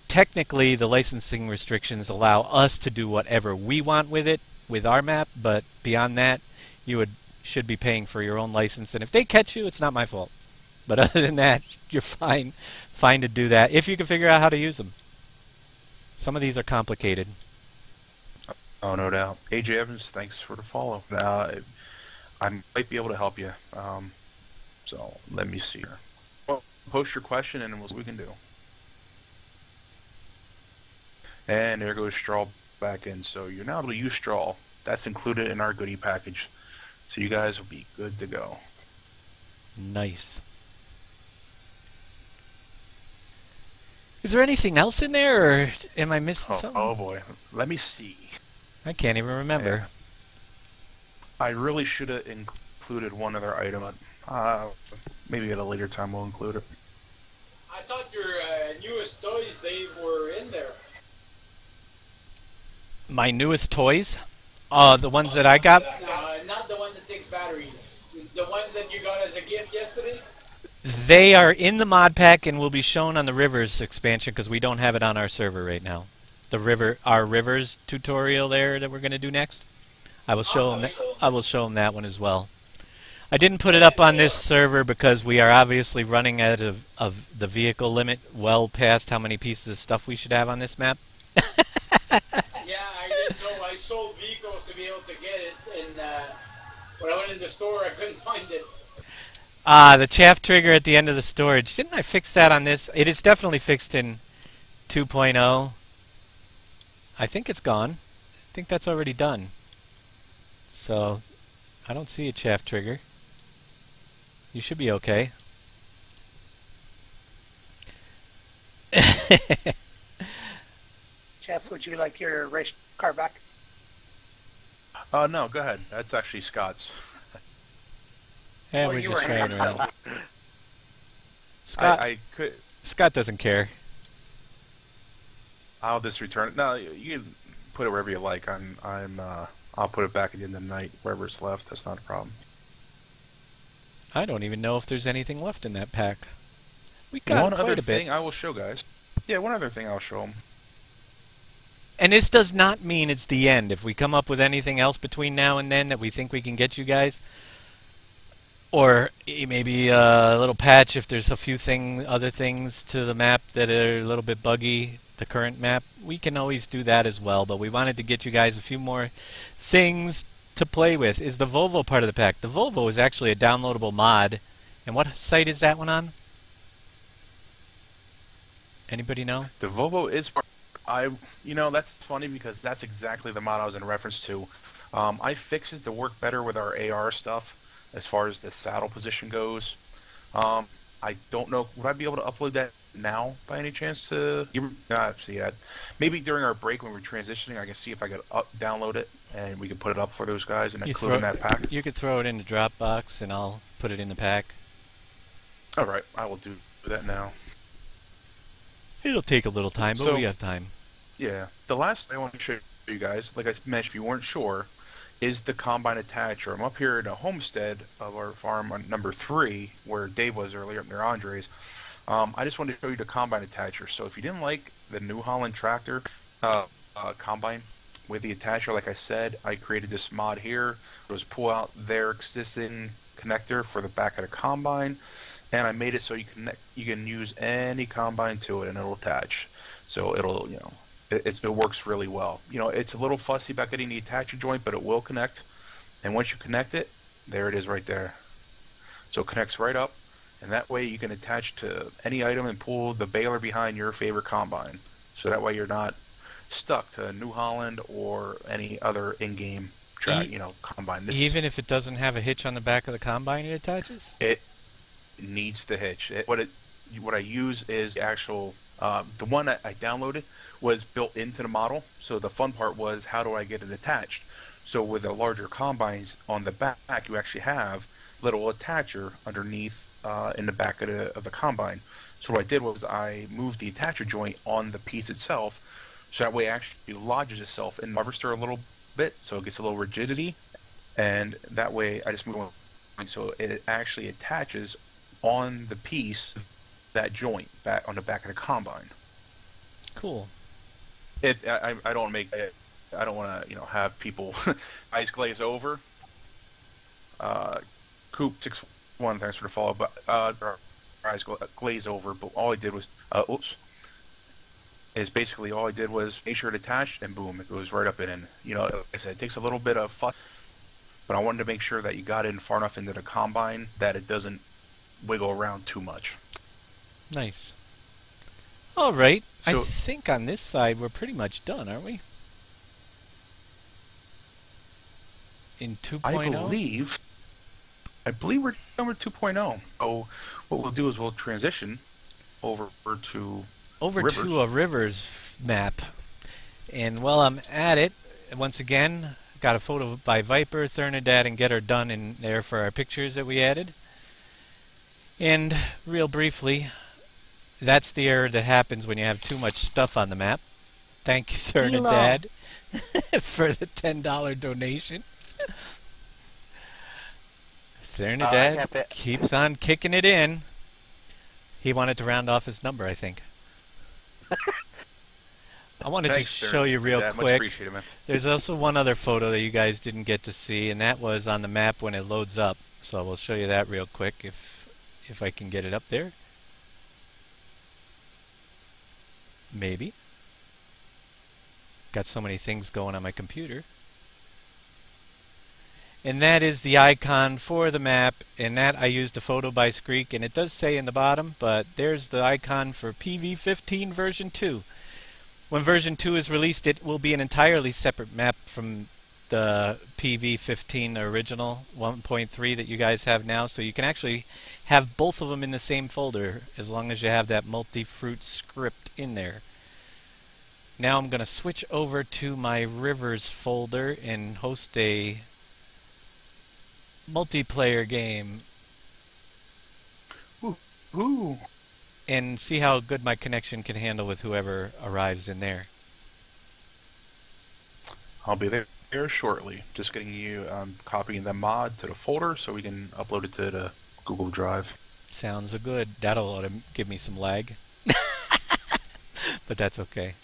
technically the licensing restrictions allow us to do whatever we want with it, with our map, but beyond that, you should be paying for your own license. And if they catch you, it's not my fault. But other than that, you're fine to do that if you can figure out how to use them. Some of these are complicated. Oh, no doubt. AJ Evans, thanks for the follow. I might be able to help you. So let me see here. Well, post your question and we'll see what we can do. And there goes straw back in. So you're now able to use straw. That's included in our goodie package. So you guys will be good to go. Nice. Is there anything else in there, or am I missing something? Oh boy. Let me see. I can't even remember. Yeah. I really should have included one other item. Maybe at a later time we'll include it. I thought your newest toys, they were in there. My newest toys? The ones that I got? Not the one that takes batteries. The ones that you got as a gift yesterday? They are in the mod pack and will be shown on the Rivers expansion because we don't have it on our server right now. Our Rivers tutorial there that we're going to do next. I will show them that one as well. I didn't put it up on this server because we are obviously running out of the vehicle limit, well past how many pieces of stuff we should have on this map. Yeah, I didn't know. I sold vehicles to be able to get it, and when I went in the store, I couldn't find it. The chaff trigger at the end of the storage. Didn't I fix that on this? It is definitely fixed in 2.0. I think it's gone. I think that's already done. So, I don't see a chaff trigger. You should be okay. Jeff, would you like your race car back? No, go ahead. That's actually Scott's. And Well, we're you just were trying in around. Scott, I could. Scott doesn't care. I'll just return it. No, you can put it wherever you like. I'll put it back at the end of the night, wherever it's left. That's not a problem. I don't even know if there's anything left in that pack. We got One quite other a bit. thing I will show guys. Yeah, one other thing I'll show them. And this does not mean it's the end. If we come up with anything else between now and then that we think we can get you guys, or maybe a little patch if there's a few other things to the map that are a little bit buggy, the current map, we can always do that as well. But we wanted to get you guys a few more things to play with is the Volvo part of the pack. The Volvo is actually a downloadable mod. And what site is that one on? Anybody know? The Volvo is that's funny because that's exactly the mod I was in reference to. I fixed it to work better with our AR stuff as far as the saddle position goes. I don't know. Would I be able to upload that now by any chance to see that? Maybe during our break when we're transitioning, I can see if I could download it and we can put it up for those guys and include in that pack. You could throw it in the Dropbox and I'll put it in the pack. All right, I will do that now. It'll take a little time, but we have time. Yeah. The last thing I want to show you guys, like I mentioned, if you weren't sure, is the Combine Attacher. I'm up here in a homestead of our farm on number 3, where Dave was earlier up near Andres. I just wanted to show you the Combine Attacher. So if you didn't like the New Holland tractor Combine with the attacher, like I said, I created this mod here. It was pull out their existing connector for the back of the Combine, and I made it so you can use any Combine to it and it'll attach. So it'll, it works really well. It's a little fussy about getting the attacher joint, but it will connect. And once you connect it, there it is right there. So it connects right up, and that way you can attach to any item and pull the baler behind your favorite Combine. So that way you're not stuck to New Holland or any other in-game Combine. Even if it doesn't have a hitch on the back of the Combine, it attaches? It needs the hitch. What I use is the actual the one that I downloaded was built into the model. So the fun part was, how do I get it attached? So with the larger Combines on the back, you actually have little attacher underneath in the back of the Combine. So what I did was I moved the attacher joint on the piece itself, so that way it actually lodges itself in the harvester a little bit, so it gets a little rigidity, and that way I just move on, so it actually attaches on the piece, that joint back on the back of the Combine. Cool. I don't want to have people eyes glaze over. Coop 61, thanks for the follow. But eyes glaze over. But all I did was basically all I did was make sure it attached, and boom, it goes right up in. Like I said, it takes a little bit of fuss, but I wanted to make sure that you got in far enough into the Combine that it doesn't wiggle around too much. Nice. All right. So, I think on this side we're pretty much done, aren't we? In 2.0? I believe we're done with 2.0. So what we'll do is we'll transition over to Rivers. To a Rivers map. And while I'm at it, once again, got a photo by Viper, Thernadad, and Getter done in there for our pictures that we added. And real briefly, that's the error that happens when you have too much stuff on the map. Thank you, Thernadad, for the $10 donation. Thernadad keeps on kicking it in. He wanted to round off his number, I think. I wanted to show you real quick. Much appreciated, man. There's also one other photo that you guys didn't get to see, and that was on the map when it loads up. So we'll show you that real quick if I can get it up there. Maybe. Got so many things going on my computer. And that is the icon for the map, and that I used a photo by Skreek, and it does say in the bottom, but there's the icon for PV15 version 2. When version 2 is released, it will be an entirely separate map from the PV15 original 1.3 that you guys have now, so you can actually have both of them in the same folder as long as you have that multi-fruit script in there. Now I'm going to switch over to my Rivers folder and host a multiplayer game. Ooh. And see how good my connection can handle with whoever arrives in there. I'll be there shortly. Just getting you copying the mod to the folder so we can upload it to the Google Drive. Sounds good. That'll ought to give me some lag. But that's okay.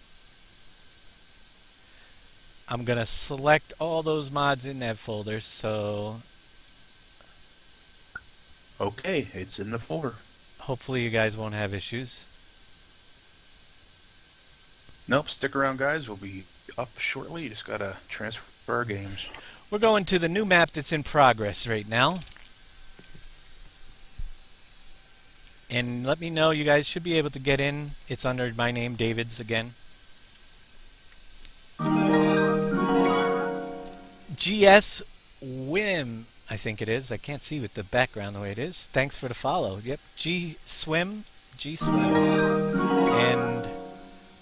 I'm going to select all those mods in that folder, so... Okay, it's in the folder. Hopefully you guys won't have issues. Nope, stick around, guys. We'll be up shortly. You just gotta transfer our games. We're going to the new map that's in progress right now. And let me know, you guys should be able to get in. It's under my name, David's again. GS Wim, I think it is. I can't see with the background the way it is. Thanks for the follow. Yep, G Swim. And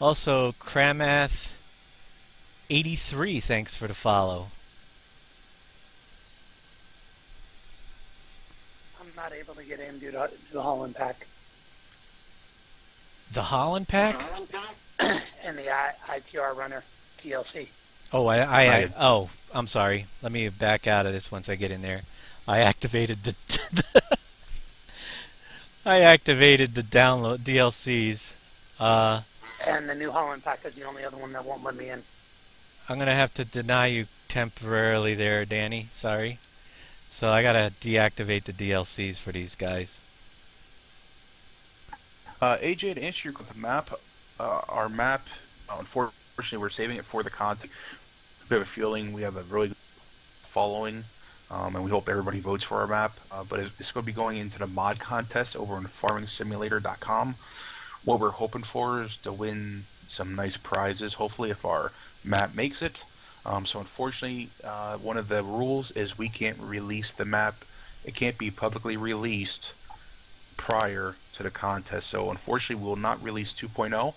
also Kramath 83, thanks for the follow. I'm not able to get in due to the Holland Pack. The Holland Pack? And the ITR Runner DLC. Oh, oh, I'm sorry. Let me back out of this once I get in there. I activated the I activated the download DLCs. And the New Holland Pack is the only other one that won't let me in. I'm gonna have to deny you temporarily there, Danny. Sorry. So I gotta deactivate the DLCs for these guys. AJ, to answer your map, our map, unfortunately, we're saving it for the content. We have a feeling we have a really good following, and we hope everybody votes for our map. But it's going to be going into the mod contest over on farmingsimulator.com. What we're hoping for is to win some nice prizes, hopefully, if our map makes it. So unfortunately, one of the rules is we can't release the map. It can't be publicly released prior to the contest. So unfortunately, we will not release 2.0.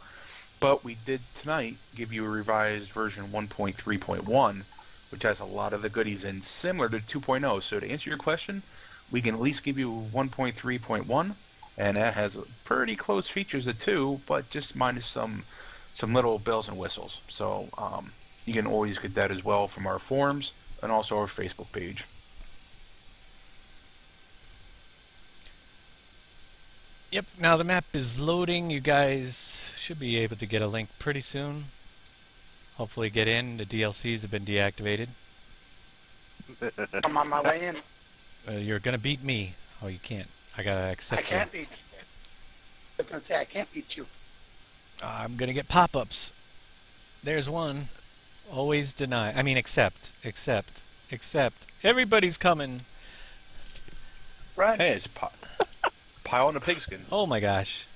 But we did tonight give you a revised version 1.3.1, which has a lot of the goodies in, similar to 2.0. So to answer your question, we can at least give you 1.3.1, and that has pretty close features of 2, but just minus some little bells and whistles. So you can always get that as well from our forums and also our Facebook page. Yep, now the map is loading. You guys should be able to get a link pretty soon. Hopefully get in. The DLCs have been deactivated. I'm on my way in. You're gonna beat me. Oh, you can't. I gotta accept I can't beat you. I was gonna say I can't beat you. I'm gonna get pop-ups. There's one. Always deny. I mean, accept. Everybody's coming. Right. Hey, it's pile in a pigskin. Oh my gosh.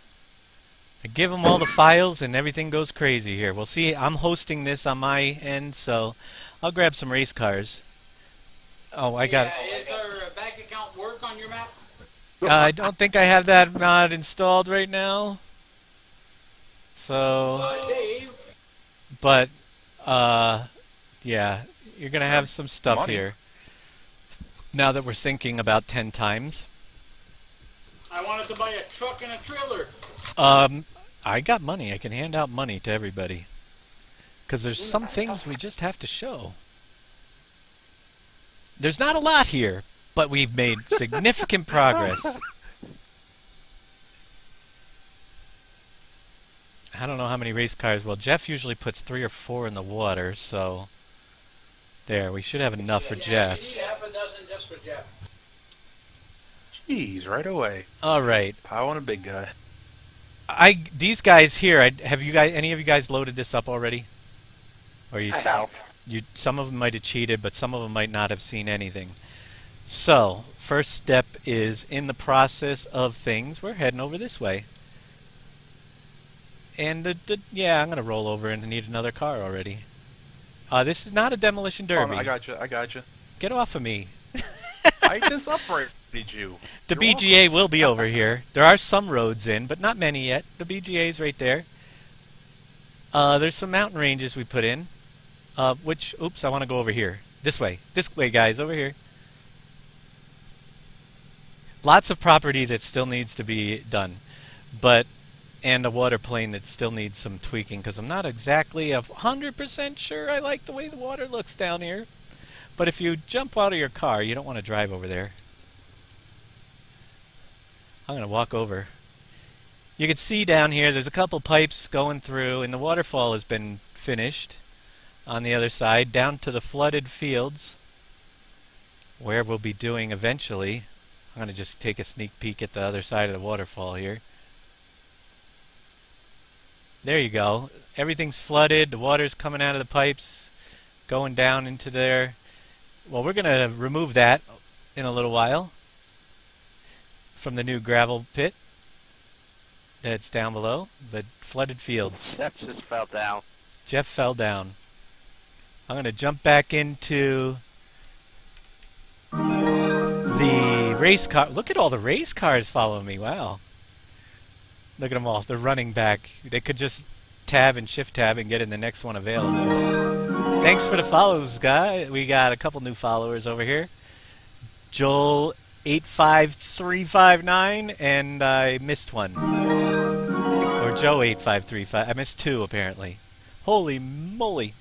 I give them all the files and everything goes crazy here. We'll see. I'm hosting this on my end, so I'll grab some race cars. Oh, I got... Is our bank account work on your map? I don't think I have that mod installed right now. So... Dave. But, yeah, you're going to have some stuff here. Now that we're syncing about 10 times. I wanted to buy a truck and a trailer. I got money. I can hand out money to everybody. Because there's some things we just have to show. There's not a lot here, but we've made significant progress. I don't know how many race cars. Well, Jeff usually puts 3 or 4 in the water, so... There, we should have enough for Jeff. You need half a dozen just for Jeff. Jeez, right away. All right. Pile on a big guy. These guys here, have you guys, any of you guys loaded this up already? Or I have. Some of them might have cheated, but some of them might not have seen anything. So, first step is in the process of things. We're heading over this way. And yeah, I'm gonna roll over and need another car already. This is not a demolition derby. Oh, I got you. Get off of me. I just uprated you. The You're BGA welcome. will be over here. There are some roads in, but not many yet. The BGA's right there. There's some mountain ranges we put in. Oops, I want to go over here. This way, guys, over here. Lots of property that still needs to be done, and a water plane that still needs some tweaking, because I'm not exactly 100% sure I like the way the water looks down here. But if you jump out of your car, you don't want to drive over there. I'm going to walk over. You can see down here there's a couple pipes going through, and the waterfall has been finished on the other side, down to the flooded fields, where we'll be doing eventually. I'm going to just take a sneak peek at the other side of the waterfall here. There you go. Everything's flooded. The water's coming out of the pipes, going down into there. Well, we're going to remove that in a little while from the new gravel pit that's down below, the flooded fields. Jeff just fell down. Jeff fell down. I'm going to jump back into the race car. Look at all the race cars following me. Wow. Look at them all. They're running back. They could just tab and shift tab and get in the next one available. Thanks for the follows, guy. We got a couple new followers over here. Joel 85359, and I missed one. Or Joe 8535. I missed two apparently. Holy moly.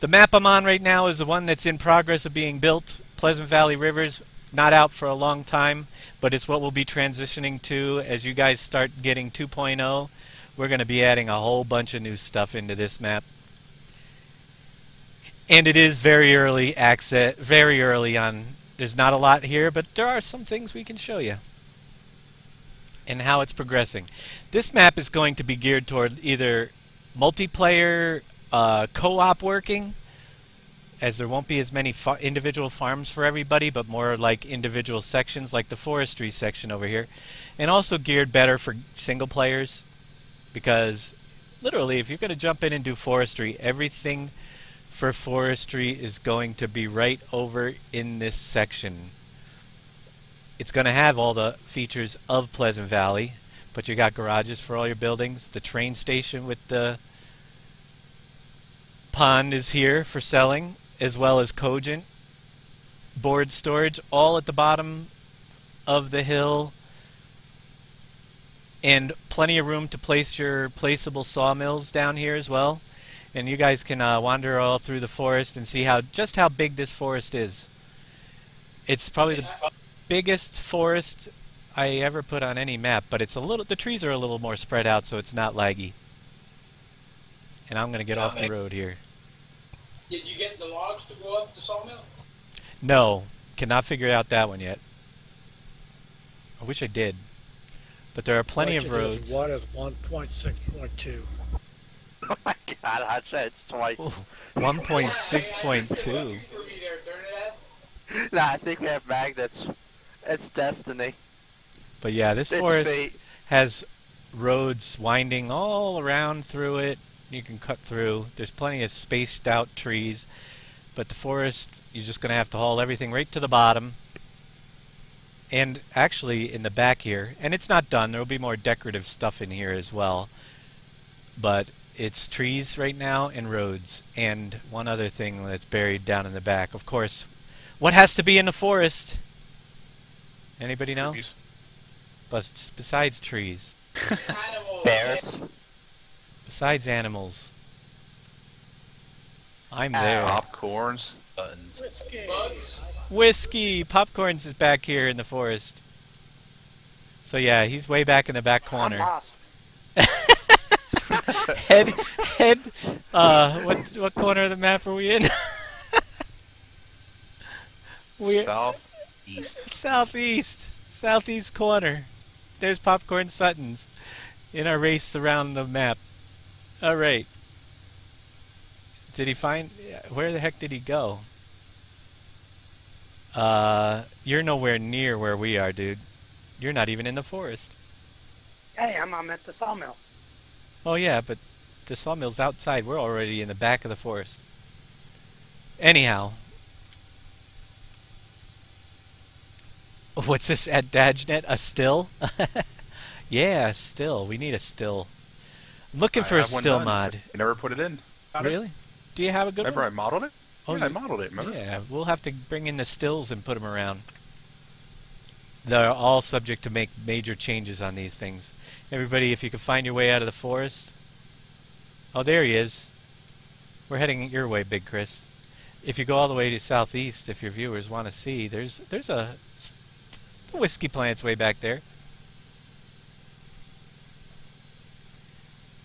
The map I'm on right now is the one that's in progress of being built. Pleasant Valley Rivers, not out for a long time, but it's what we'll be transitioning to as you guys start getting 2.0. We're going to be adding a whole bunch of new stuff into this map. And it is very early access, very early on. There's not a lot here, but there are some things we can show you and how it's progressing. This map is going to be geared toward either multiplayer co-op working, as there won't be as many individual farms for everybody, but more like individual sections, like the forestry section over here, and also geared better for single players, because literally if you're going to jump in and do forestry, everything for forestry is going to be right over in this section. It's going to have all the features of Pleasant Valley, but you got garages for all your buildings. The train station with the pond is here for selling, as well as Cogent, board storage, all at the bottom of the hill, and plenty of room to place your placeable sawmills down here as well. And you guys can wander all through the forest and see just how big this forest is. It's probably the biggest forest I ever put on any map, but it's the trees are a little more spread out, so it's not laggy. And I'm going to get off the road here. Did you get the logs to go up the sawmill? No, cannot figure out that one yet. I wish I did. But there are plenty of roads. What is 1.6.2? Oh my god, I said it twice. 1.6.2. No, I think we have magnets. It's destiny. But yeah, this It's forest fate. has roads winding all around through it. You can cut through. There's plenty of spaced out trees. But the forest, you're just going to have to haul everything right to the bottom. And actually in the back here, and it's not done, there will be more decorative stuff in here as well. But it's trees right now and roads. And one other thing that's buried down in the back. Of course, what has to be in the forest? Anybody know? Trees. But besides trees. Animals. Bears. Besides animals. I'm there. Popcorns. Buttons. Bugs. Whiskey! Popcorns is back here in the forest. So yeah, he's way back in the back I'm corner. lost. What corner of the map are we in? We're Southeast. Southeast corner. There's Popcorn Sutton's in our race around the map. All right. Did he find? Where the heck did he go? You're nowhere near where we are, dude. You're not even in the forest. Hey, I'm at the sawmill. Oh yeah, but the sawmill's outside. We're already in the back of the forest. Anyhow. What's this at DadgeNet? A still? Yeah, a still. We need a still. I'm looking for a have one still done. mod. You never put it in. Got it? Really? Do you have a good Remember one? I modeled it? Oh, Yeah, I you- modeled it, remember? Yeah, we'll have to bring in the stills and put them around. They're all subject to make major changes on these things. Everybody, if you can find your way out of the forest. Oh, there he is. We're heading your way, Big Chris. If you go all the way to southeast, if your viewers want to see, there's a whiskey plant's way back there.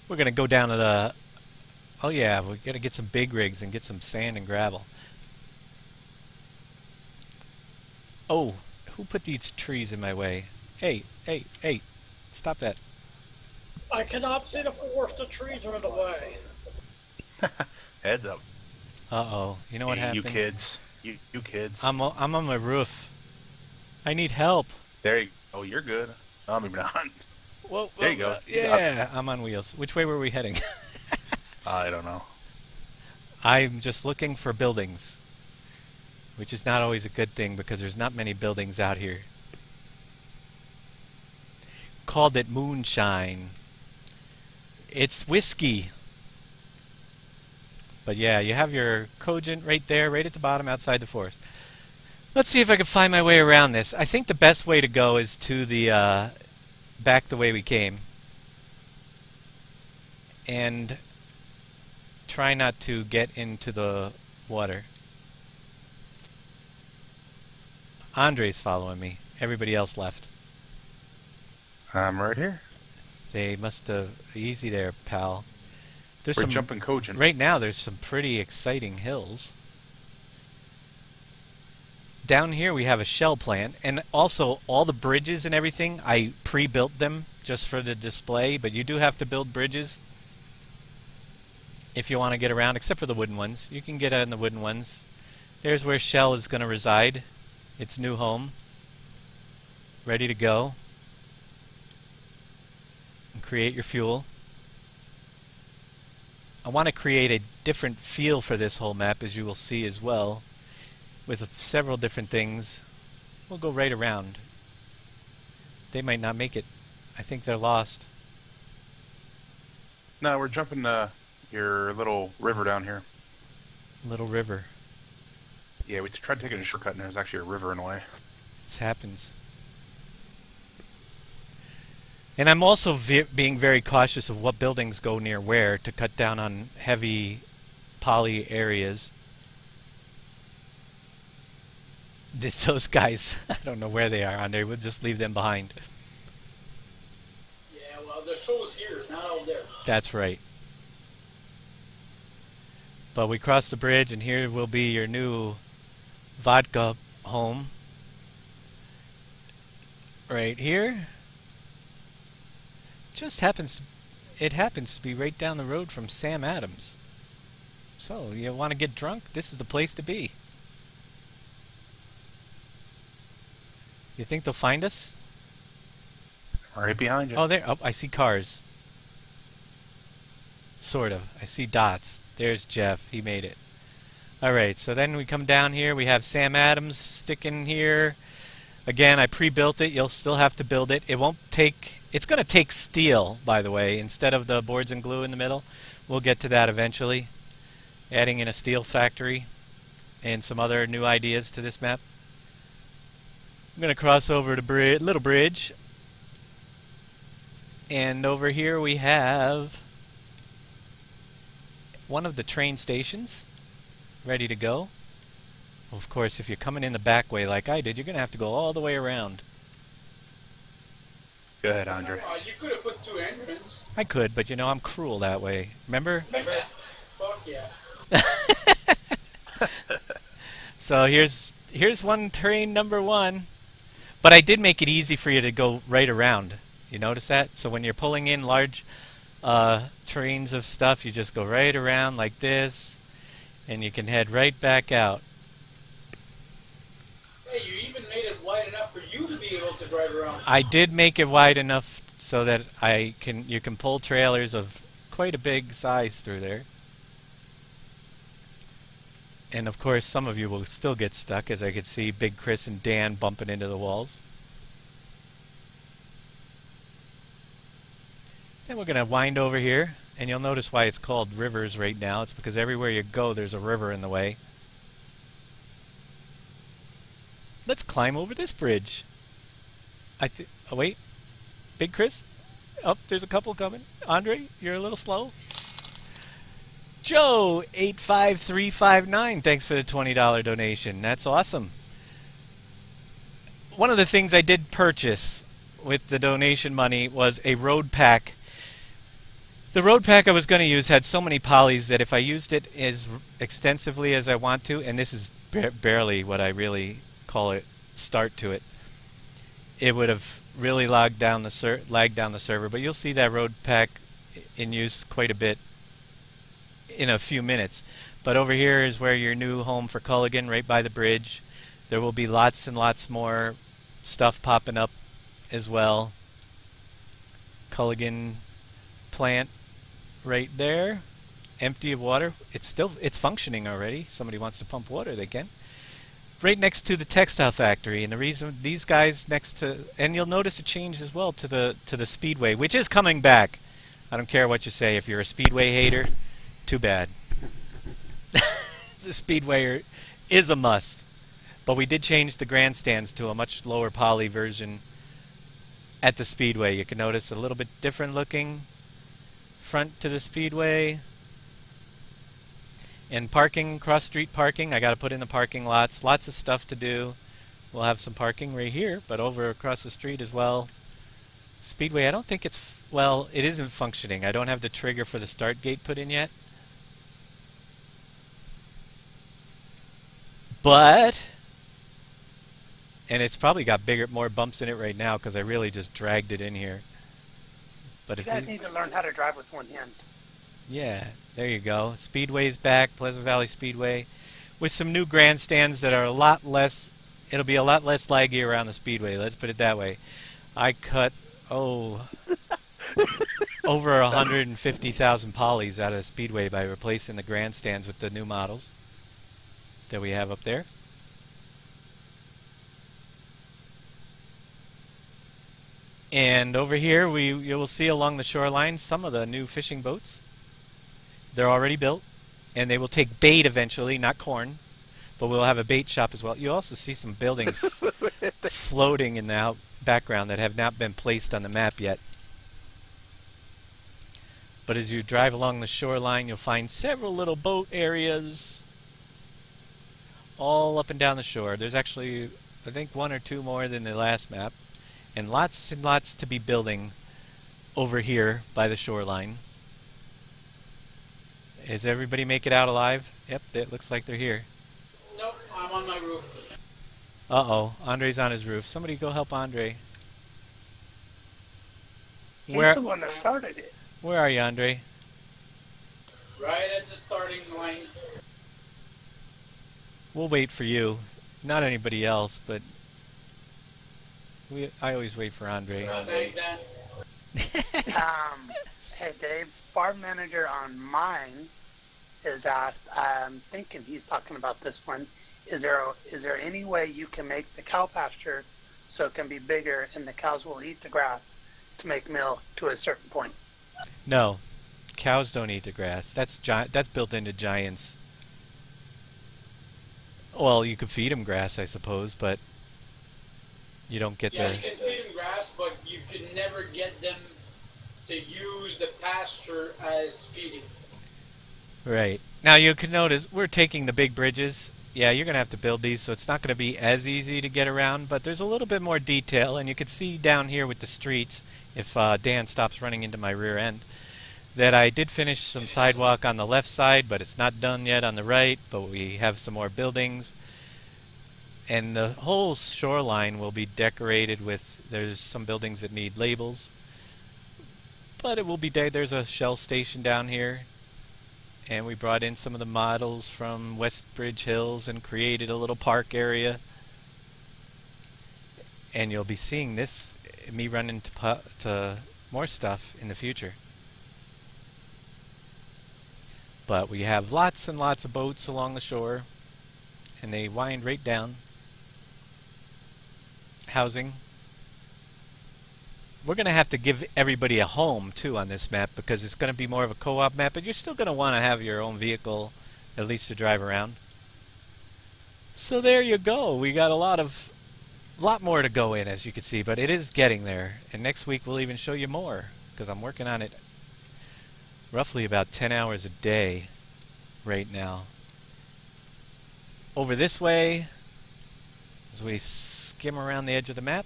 We're gonna go down to the. Oh yeah, we're gonna get some big rigs and get some sand and gravel. Oh, who put these trees in my way? Hey, stop that. I cannot see the forest. The trees are in the way. Heads up. Uh-oh. You know what Hey, happens? you kids. You kids. I'm on my roof. I need help. There you go. Oh, you're good. Oh, maybe not. Whoa, There you go. Yeah, I'm on wheels. Which way were we heading? I don't know. I'm just looking for buildings, which is not always a good thing because there's not many buildings out here. Called it moonshine. It's whiskey. But yeah, you have your Cogent right there, right at the bottom outside the forest. Let's see if I can find my way around this. I think the best way to go is to the back the way we came. And try not to get into the water. Andre's following me. Everybody else left. I'm right here. They must have... Easy there, pal. There's We're some jumping Cogent. Right now, there's some pretty exciting hills. Down here, we have a shell plant. And also, all the bridges and everything, I pre-built them just for the display. But you do have to build bridges if you want to get around, except for the wooden ones. You can get on the wooden ones. There's where Shell is going to reside. Its new home. Ready to go. And create your fuel. I want to create a different feel for this whole map, as you will see as well, with several different things. We'll go right around. They might not make it. I think they're lost. No, we're jumping your little river down here. Little river. Yeah, we tried taking a shortcut, and there's actually a river in the way. This happens. And I'm also being very cautious of what buildings go near where to cut down on heavy poly areas. Those guys, I don't know where they are, Andre. We'll just leave them behind. Yeah, well, the show's here, not out there. That's right. But we crossed the bridge, and here will be your new vodka home. Right here. Just happens to be right down the road from Sam Adams. So, you want to get drunk? This is the place to be. You think they'll find us? Right behind you. Oh, there. Oh, I see cars. Sort of. I see dots. There's Jeff. He made it. Alright, so then we come down here. We have Sam Adams sticking here. Again, I pre-built it. You'll still have to build it. It won't take... It's going to take steel, by the way, instead of the boards and glue in the middle. We'll get to that eventually. Adding in a steel factory and some other new ideas to this map. I'm going to cross over to little bridge. And over here we have one of the train stations ready to go. Of course, if you're coming in the back way like I did, you're going to have to go all the way around. Go ahead, Andre. You could have put 2 entrances. I could, but you know, I'm cruel that way. Remember? Fuck yeah. So here's one train number 1. But I did make it easy for you to go right around. You notice that? So when you're pulling in large trains of stuff, you just go right around like this, and you can head right back out. Hey, you even made it wide enough for you to be able to drive around. I did make it wide enough so that you can pull trailers of quite a big size through there. And of course, some of you will still get stuck, as I could see Big Chris and Dan bumping into the walls. Then we're going to wind over here, and you'll notice why it's called rivers right now. It's because everywhere you go, there's a river in the way. Let's climb over this bridge. Oh, wait. Big Chris? Oh, there's a couple coming. Andre, you're a little slow. Joe, 85359, thanks for the $20 donation. That's awesome. One of the things I did purchase with the donation money was a road pack. The road pack I was going to use had so many polys that if I used it as extensively as I want to, and this is barely what I really call it start to it, it would have really lagged down the server. But you'll see that road pack in use quite a bit in a few minutes. But over here is where your new home for Culligan, right by the bridge. There will be lots and lots more stuff popping up as well. Culligan plant right there, empty of water. It's functioning already. Somebody wants to pump water, they can. Right next to the textile factory, and the reason these guys next to, and you'll notice a change as well to the speedway, which is coming back. I don't care what you say. If you're a speedway hater, too bad. The speedway is a must. But we did change the grandstands to a much lower poly version at the speedway. You can notice a little bit different looking front to the speedway. And parking, cross-street parking, I got to put in the parking lots. Lots of stuff to do. We'll have some parking right here, but over across the street as well. Speedway, I don't think it's, well, it isn't functioning. I don't have the trigger for the start gate put in yet. But, and it's probably got more bumps in it right now because I really just dragged it in here. But You if guys need to learn how to drive with one hand. yeah, there you go. Speedway's back, Pleasant Valley Speedway, with some new grandstands that are a lot less, it'll be a lot less laggy around the speedway, let's put it that way. I cut, over 150,000 polys out of the speedway by replacing the grandstands with the new models that we have up there. And over here, you will see along the shoreline some of the new fishing boats. They're already built, and they will take bait eventually, not corn, but we'll have a bait shop as well. You'll also see some buildings floating in the background that have not been placed on the map yet. But as you drive along the shoreline, you'll find several little boat areas all up and down the shore. There's actually, I think, one or two more than the last map. And lots to be building over here by the shoreline. Does everybody make it out alive? Yep, it looks like they're here. Nope, I'm on my roof. Uh-oh, Andre's on his roof. Somebody go help Andre. He's Where the one that started it. are you, Andre? Right at the starting line. We'll wait for you. Not anybody else, but I always wait for Andre. Thanks, Dan. Hey Dave, farm manager on mine is asked, I'm thinking he's talking about this one, is there any way you can make the cow pasture so it can be bigger and the cows will eat the grass to make milk to a certain point? No, cows don't eat the grass. That's built into Giants. Well, you could feed them grass, I suppose, but you don't get Yeah, you can feed them grass, but you can never get them to use the pasture as feeding. Right. Now you can notice we're taking the big bridges. Yeah, you're going to have to build these, so it's not going to be as easy to get around, but there's a little bit more detail, and you can see down here with the streets, if Dan stops running into my rear end, that I did finish some sidewalk on the left side, but it's not done yet on the right, but we have some more buildings. And the whole shoreline will be decorated with, there's some buildings that need labels, but it will be, there's a Shell station down here, and we brought in some of the models from Westbridge Hills and created a little park area. And you'll be seeing this, me run into more stuff in the future. But we have lots and lots of boats along the shore, and they wind right down. Housing. We're going to have to give everybody a home too on this map because it's going to be more of a co-op map, but you're still going to want to have your own vehicle at least to drive around. So there you go. We got a lot more to go in, as you can see, but it is getting there. And next week we'll even show you more because I'm working on it roughly about 10 hours a day right now. Over this way, as we skim around the edge of the map,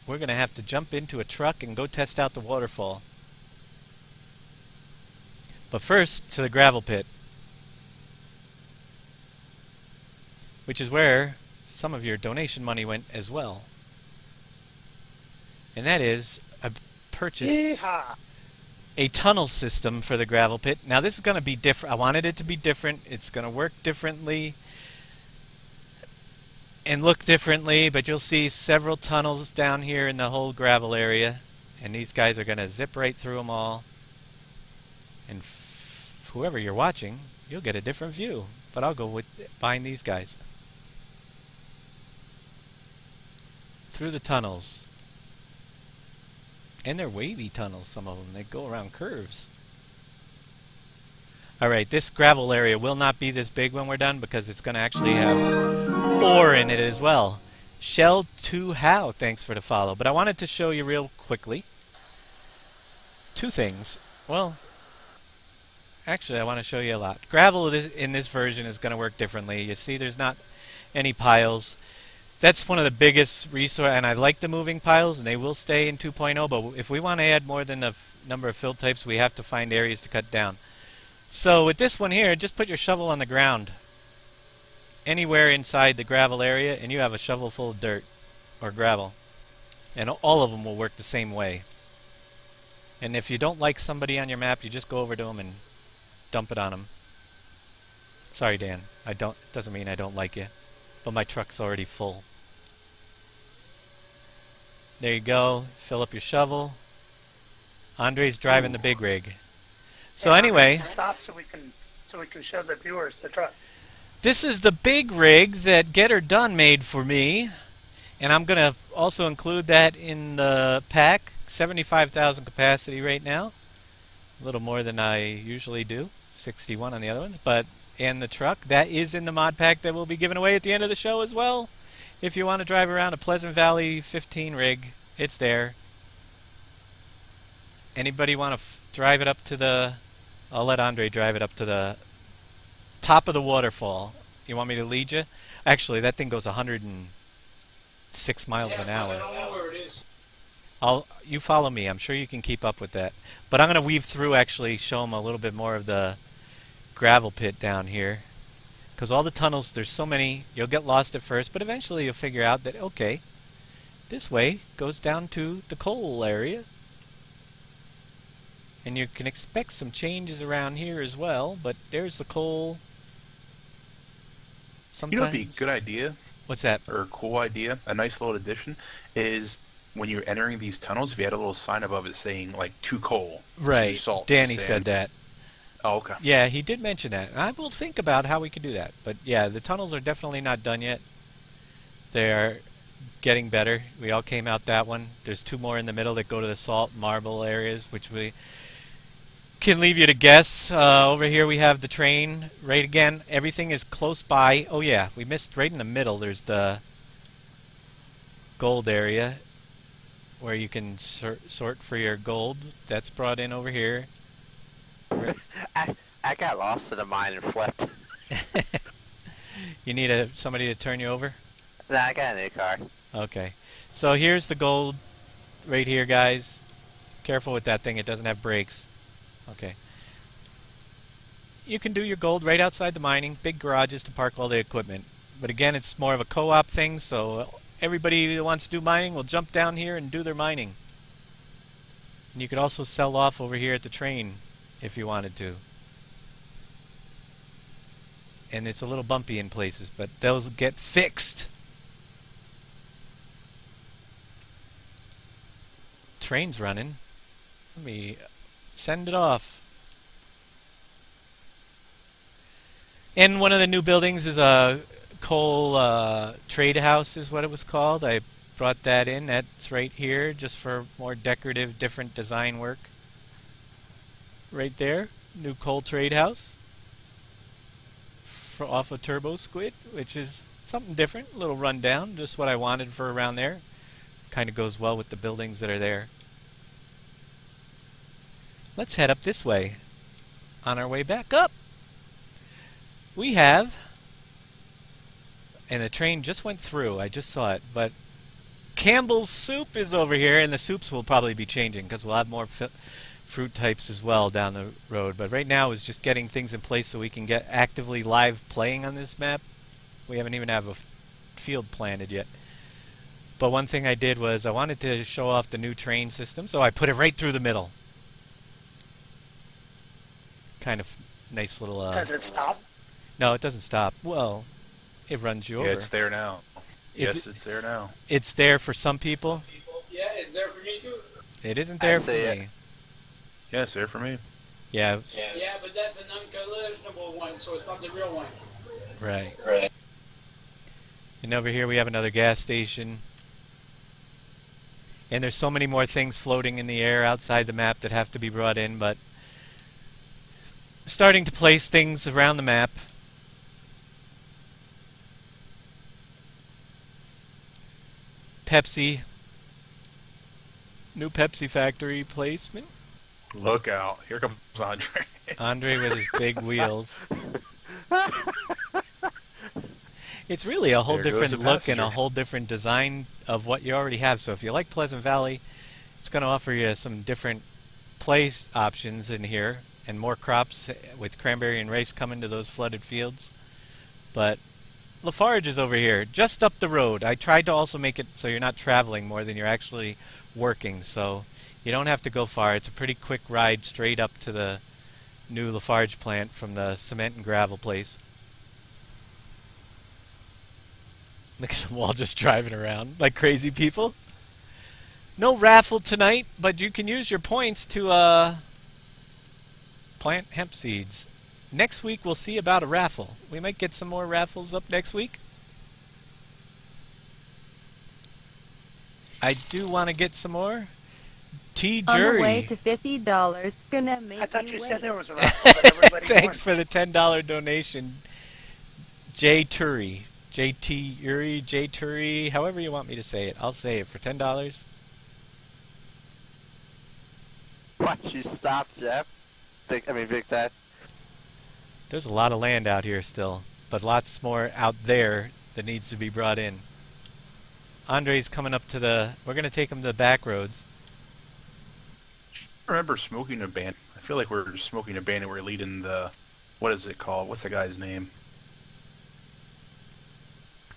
we're going to have to jump into a truck and go test out the waterfall. But first, to the gravel pit, which is where some of your donation money went as well. And that is a purchase. Yeehaw! a tunnel system for the gravel pit. Now this is going to be different. I wanted it to be different. It's going to work differently and look differently, but you'll see several tunnels down here in the whole gravel area, and these guys are going to zip right through them all. And whoever you're watching, you'll get a different view, but I'll go with behind these guys. Through the tunnels. And they're wavy tunnels, some of them. They go around curves. Alright, this gravel area will not be this big when we're done because it's going to actually have ore in it as well. Shell2How, thanks for the follow. But I wanted to show you real quickly two things. Well, actually I want to show you a lot. Gravel in this version is going to work differently. You see there's not any piles. That's one of the biggest resource, and I like the moving piles, and they will stay in 2.0, but if we want to add more than the number of fill types, we have to find areas to cut down. So with this one here, just put your shovel on the ground anywhere inside the gravel area, and you have a shovel full of dirt or gravel. And all of them will work the same way. And if you don't like somebody on your map, you just go over to them and dump it on them. Sorry, Dan. It doesn't mean I don't like you. But my truck's already full. There you go. Fill up your shovel. Andre's driving the big rig. So anyway, stop so we can show the viewers the truck. This is the big rig that Get Her Done made for me, and I'm going to also include that in the pack. 75,000 capacity right now. A little more than I usually do. 61 on the other ones, but and the truck that is in the mod pack that will be given away at the end of the show as well. If you want to drive around a Pleasant Valley 15 rig, it's there. Anybody want to drive it up to the... I'll let Andre drive it up to the top of the waterfall. You want me to lead you? Actually, that thing goes 106 miles an hour. You follow me. I'm sure you can keep up with that. But I'm going to weave through, actually, show them a little bit more of the gravel pit down here. Because all the tunnels, there's so many, you'll get lost at first, but eventually you'll figure out that, okay, this way goes down to the coal area. And you can expect some changes around here as well, but there's the coal. Sometimes. You know what would be a good idea? What's that? Or a cool idea, a nice little addition, is when you're entering these tunnels, if you had a little sign above it saying, like, to coal. Right. Salt, Danny said that. Oh, okay. Yeah, he did mention that. I will think about how we could do that. But yeah, the tunnels are definitely not done yet. They're getting better. We all came out that one. There's two more in the middle that go to the salt marble areas, which we can leave you to guess. Over here we have the train. Right again, everything is close by. Oh yeah, we missed right in the middle. There's the gold area where you can sort for your gold. That's brought in over here. I got lost in a mine and flipped. You need somebody to turn you over? Nah, I got a new car. Okay. So here's the gold right here, guys. Careful with that thing. It doesn't have brakes. Okay. You can do your gold right outside the mining. Big garages to park all the equipment. But again, it's more of a co-op thing, so everybody who wants to do mining will jump down here and do their mining. And you could also sell off over here at the train if you wanted to. And it's a little bumpy in places, but those get fixed. Train's running. Let me send it off. And one of the new buildings is a coal trade house is what it was called. I brought that in. That's right here just for more decorative, different design work. Right there, new coal trade house off of Turbo Squid, which is something different, a little rundown, just what I wanted for around there. Kind of goes well with the buildings that are there. Let's head up this way. On our way back up, we have, and the train just went through, I just saw it, but Campbell's Soup is over here, and the soups will probably be changing because we'll have more fruit types as well down the road. But right now is just getting things in place so we can get actively live playing on this map. We haven't even have a field planted yet. But one thing I did was I wanted to show off the new train system, so I put it right through the middle. kind of nice little. Does it stop? No, it doesn't stop. Well, it runs you over. Yeah, it's there now. It's- Yes, it's there now. It's there for some people. Yeah, it's there for me too. It isn't there for see it. me. Yeah, it's there for me. Yeah. Yeah, but that's an uncollisionable one, so it's not the real one. Right. Right. And over here we have another gas station. And there's so many more things floating in the air outside the map that have to be brought in, but starting to place things around the map. Pepsi. New Pepsi factory placement. Look out. Here comes Andre. Andre with his big wheels. It's really a whole There goes different a look and a passenger. whole different design of what you already have. So if you like Pleasant Valley, it's going to offer you some different place options in here and more crops with cranberry and rice coming to those flooded fields. But Lafarge is over here, just up the road. I tried to also make it so you're not traveling more than you're actually working, so you don't have to go far. It's a pretty quick ride straight up to the new Lafarge plant from the cement and gravel place. Look at them all just driving around like crazy people. No raffle tonight, but you can use your points to plant hemp seeds. Next week we'll see about a raffle. We might get some more raffles up next week. I do want to get some more. T On the way Jury. to $50, gonna make I thought me you wait. said there was a raffle, but everybody Thanks won. for the $10 donation. J Turi. JT Uri, J Turi, however you want me to say it. I'll say it for $10. Why'd you stop, Jeff? Big Ted. There's a lot of land out here still, but lots more out there that needs to be brought in. Andre's coming up to the... We're going to take him to the back roads. I remember smoking a band. I feel like we're smoking a band and we're leading the... What is it called? What's the guy's name?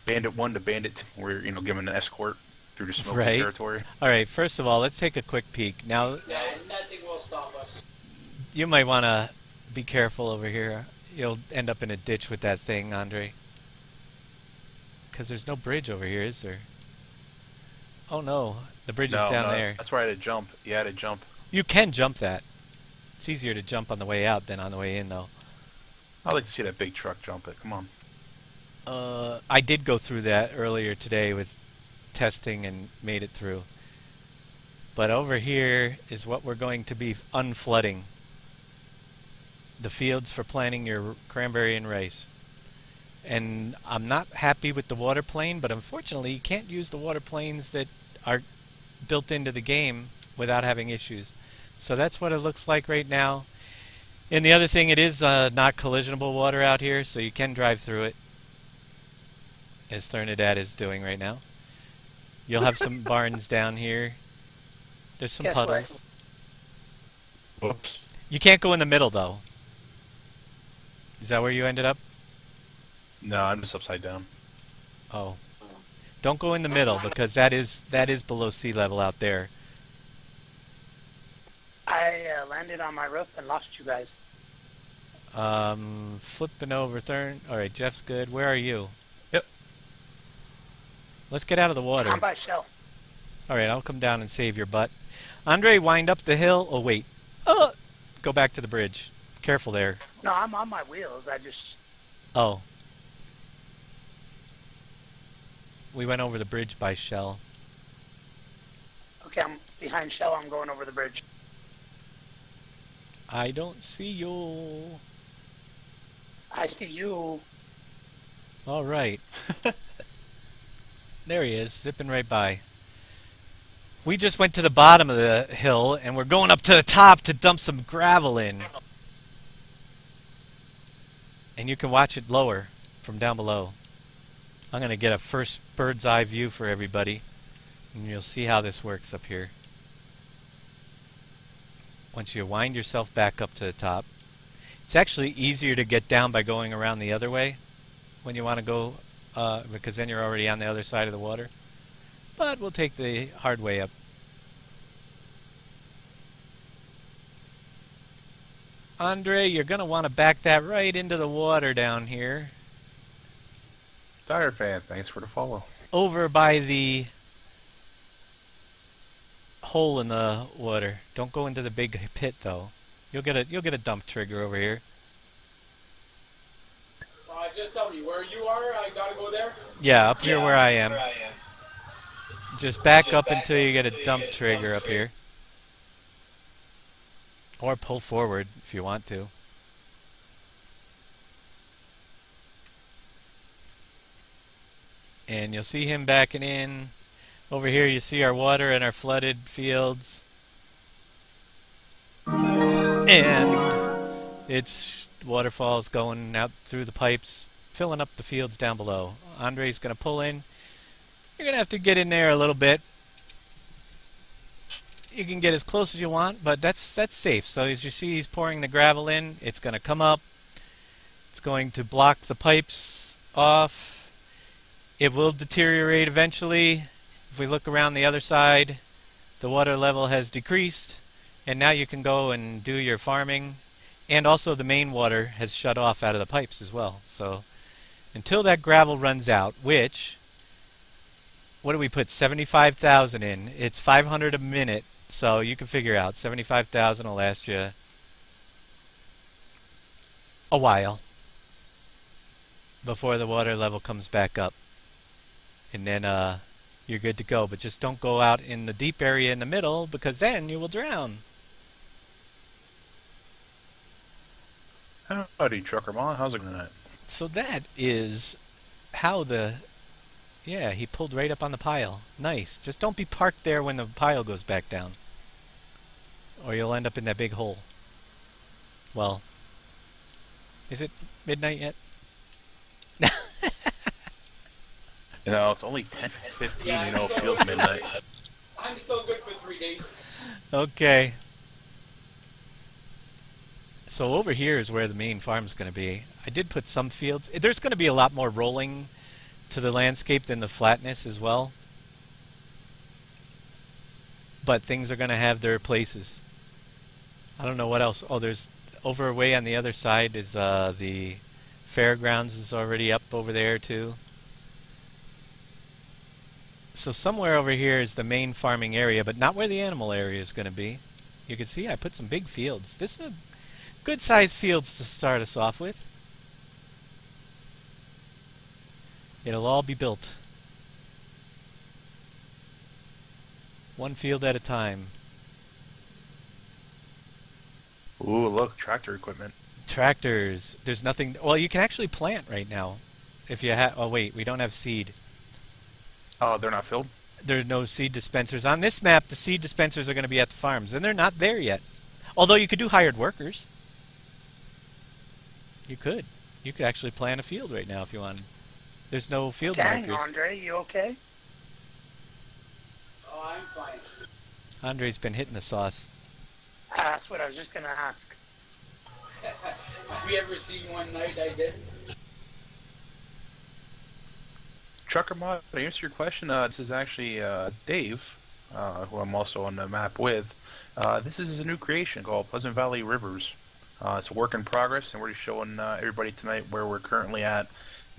Bandit 1 to Bandit 2. We're, giving an escort through the smoking Right. territory. Alright, first of all, let's take a quick peek. Now, Yeah, nothing will stop us. you might want to be careful over here. You'll end up in a ditch with that thing, Andre. Because there's no bridge over here, is there? Oh no, the bridge is down there. That's where I had to jump. You had to jump. You can jump that. It's easier to jump on the way out than on the way in, though. I'd like to see that big truck jump it. Come on. I did go through that earlier today with testing and made it through. But over here is what we're going to be unflooding. The fields for planting your cranberry and rice. And I'm not happy with the water plane, but unfortunately you can't use the water planes that are built into the game without having issues. So that's what it looks like right now. And the other thing, it is not collisionable water out here, so you can drive through it, as Thernadad is doing right now. You'll have some barns down here. There's some Guess puddles. what? Whoops. You can't go in the middle, though. Is that where you ended up? No, I'm just upside down. Oh. Don't go in the middle, because that is below sea level out there. I landed on my roof and lost you guys. Flipping over Alright, Jeff's good. Where are you? Yep. Let's get out of the water. I'm by Shell. Alright, I'll come down and save your butt. Andre, wind up the hill. Oh, wait. Go back to the bridge. Careful there. No, I'm on my wheels. I just... Oh. We went over the bridge by Shell. Okay, I'm behind Shell. I'm going over the bridge. I don't see you. I see you. Alright. There he is, zipping right by. We just went to the bottom of the hill, and we're going up to the top to dump some gravel in. And you can watch it lower from down below. I'm going to get a first bird's eye view for everybody, and you'll see how this works up here. Once you wind yourself back up to the top. It's actually easier to get down by going around the other way when you want to go, because then you're already on the other side of the water. But we'll take the hard way up. Andre, you're going to want to back that right into the water down here. Tire fan, thanks for the follow. Over by the hole in the water. Don't go into the big pit though. You'll get a dump trigger over here. Just tell me where you are. I gotta go there. Yeah, up here where I am. Just back up until you get a dump trigger up here. Or pull forward if you want to. And you'll see him backing in. Over here you see our water and our flooded fields. And it's waterfalls going out through the pipes, filling up the fields down below. Andre's going to pull in. You're going to have to get in there a little bit. You can get as close as you want, but that's safe. So as you see, he's pouring the gravel in. It's going to come up. It's going to block the pipes off. It will deteriorate eventually. If we look around the other side, the water level has decreased, and now you can go and do your farming. And also the main water has shut off out of the pipes as well. So until that gravel runs out, which, what do we put 75,000 in? It's 500 a minute, so you can figure out 75,000 will last you a while before the water level comes back up. And then you're good to go. But just don't go out in the deep area in the middle, because then you will drown. Howdy, Truckermon. How's it going? So that is how the... Yeah, he pulled right up on the pile. Nice. Just don't be parked there when the pile goes back down, or you'll end up in that big hole. Well, is it midnight yet? No, it's only 10:15. Yeah, You know, it feels midnight. I'm still good for 3 days. Okay. So over here is where the main farm's going to be. I did put some fields. There's going to be a lot more rolling to the landscape than the flatness as well. But things are going to have their places. I don't know what else. Oh, there's over way on the other side is the fairgrounds is already up over there too. So somewhere over here is the main farming area, but not where the animal area is going to be. You can see I put some big fields. This is a good sized fields to start us off with. It'll all be built. One field at a time. Ooh, look, tractor equipment. Tractors. There's nothing... Well, you can actually plant right now. If you have... Oh, wait, we don't have seed. Oh, they're not filled? There are no seed dispensers. On this map, the seed dispensers are going to be at the farms, and they're not there yet. Although you could do hired workers. You could. You could actually plant a field right now if you wanted. There's no field Dang, markers. Andre, you okay? Oh, I'm fine. Andre's been hitting the sauce. That's what I was just going to ask. Have you ever seen one night I did? Truckermon, to answer your question, this is actually Dave, who I'm also on the map with. This is a new creation called Pleasant Valley Rivers. It's a work in progress, and we're just showing everybody tonight where we're currently at,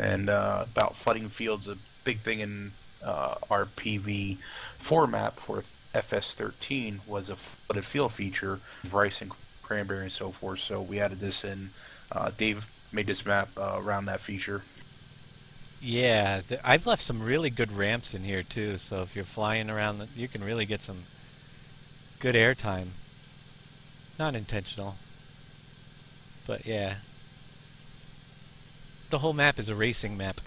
and about flooding fields. A big thing in our PV4 map for FS13 was a flooded field feature, rice and cranberry and so forth. So we added this in. Dave made this map around that feature. Yeah, I've left some really good ramps in here too, so if you're flying around, you can really get some good airtime. Not intentional, but yeah. The whole map is a racing map.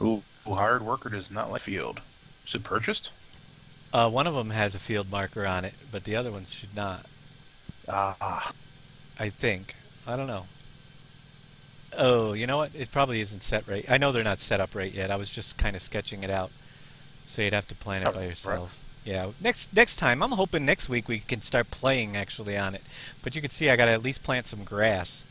Ooh, hired worker does not like field. Is it purchased? One of them has a field marker on it, but the other ones should not. Ah. I think. I don't know. Oh, you know what? It probably isn't set right. I know they're not set up right yet. I was just kind of sketching it out. So you'd have to plan it by yourself. Right. Yeah. Next time, I'm hoping next week we can start playing actually on it. But you can see I got to at least plant some grass.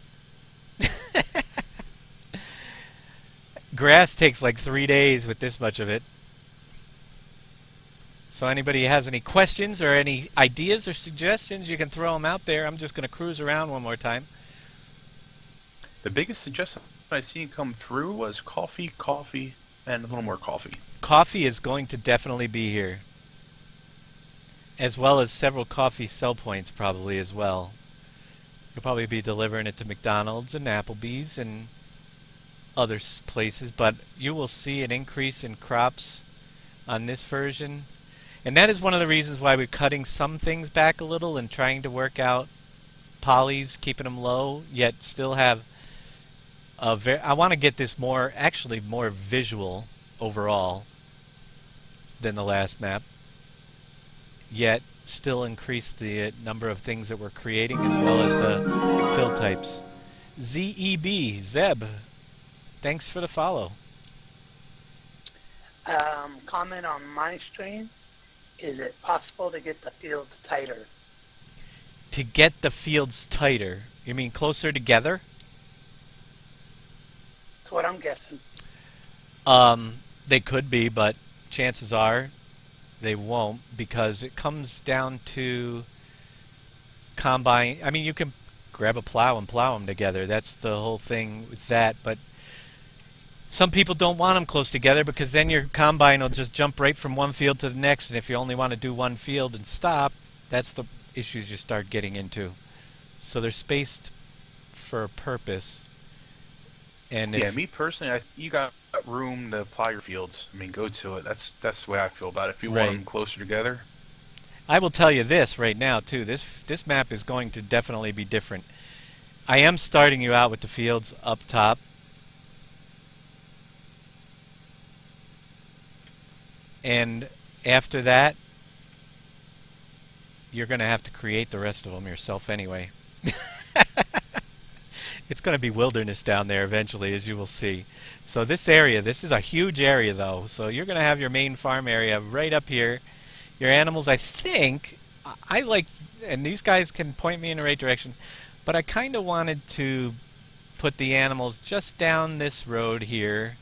Grass takes like 3 days with this much of it. So anybody has any questions or any ideas or suggestions, you can throw them out there. I'm just going to cruise around one more time. The biggest suggestion I seen come through was coffee, and a little more coffee. Coffee is going to definitely be here, as well as several coffee sell points probably as well. You'll probably be delivering it to McDonald's and Applebee's and other places, but you will see an increase in crops on this version. And that is one of the reasons why we're cutting some things back a little and trying to work out polys, keeping them low, yet still have a I want to get this more, actually more visual overall than the last map, yet still increase the number of things that we're creating as well as the fill types. Zeb, thanks for the follow. Comment on my stream. Is it possible to get the fields tighter? To get the fields tighter? You mean closer together? That's what I'm guessing. They could be, but chances are they won't, because it comes down to combine. I mean, you can grab a plow and plow them together. That's the whole thing with that, but some people don't want them close together because then your combine will just jump right from one field to the next, and if you only want to do one field and stop, that's the issues you start getting into. So they're spaced for a purpose. And yeah, me personally, you got room to plow your fields. I mean, go to it. That's the way I feel about it. If you want them closer together. I will tell you this right now too. This map is going to definitely be different. I am starting you out with the fields up top. And after that, you're going to have to create the rest of them yourself anyway. It's going to be wilderness down there eventually, as you will see. So this area, this is a huge area though. So you're going to have your main farm area right up here. Your animals, I think, I like, and these guys can point me in the right direction, but I kind of wanted to put the animals just down this road here.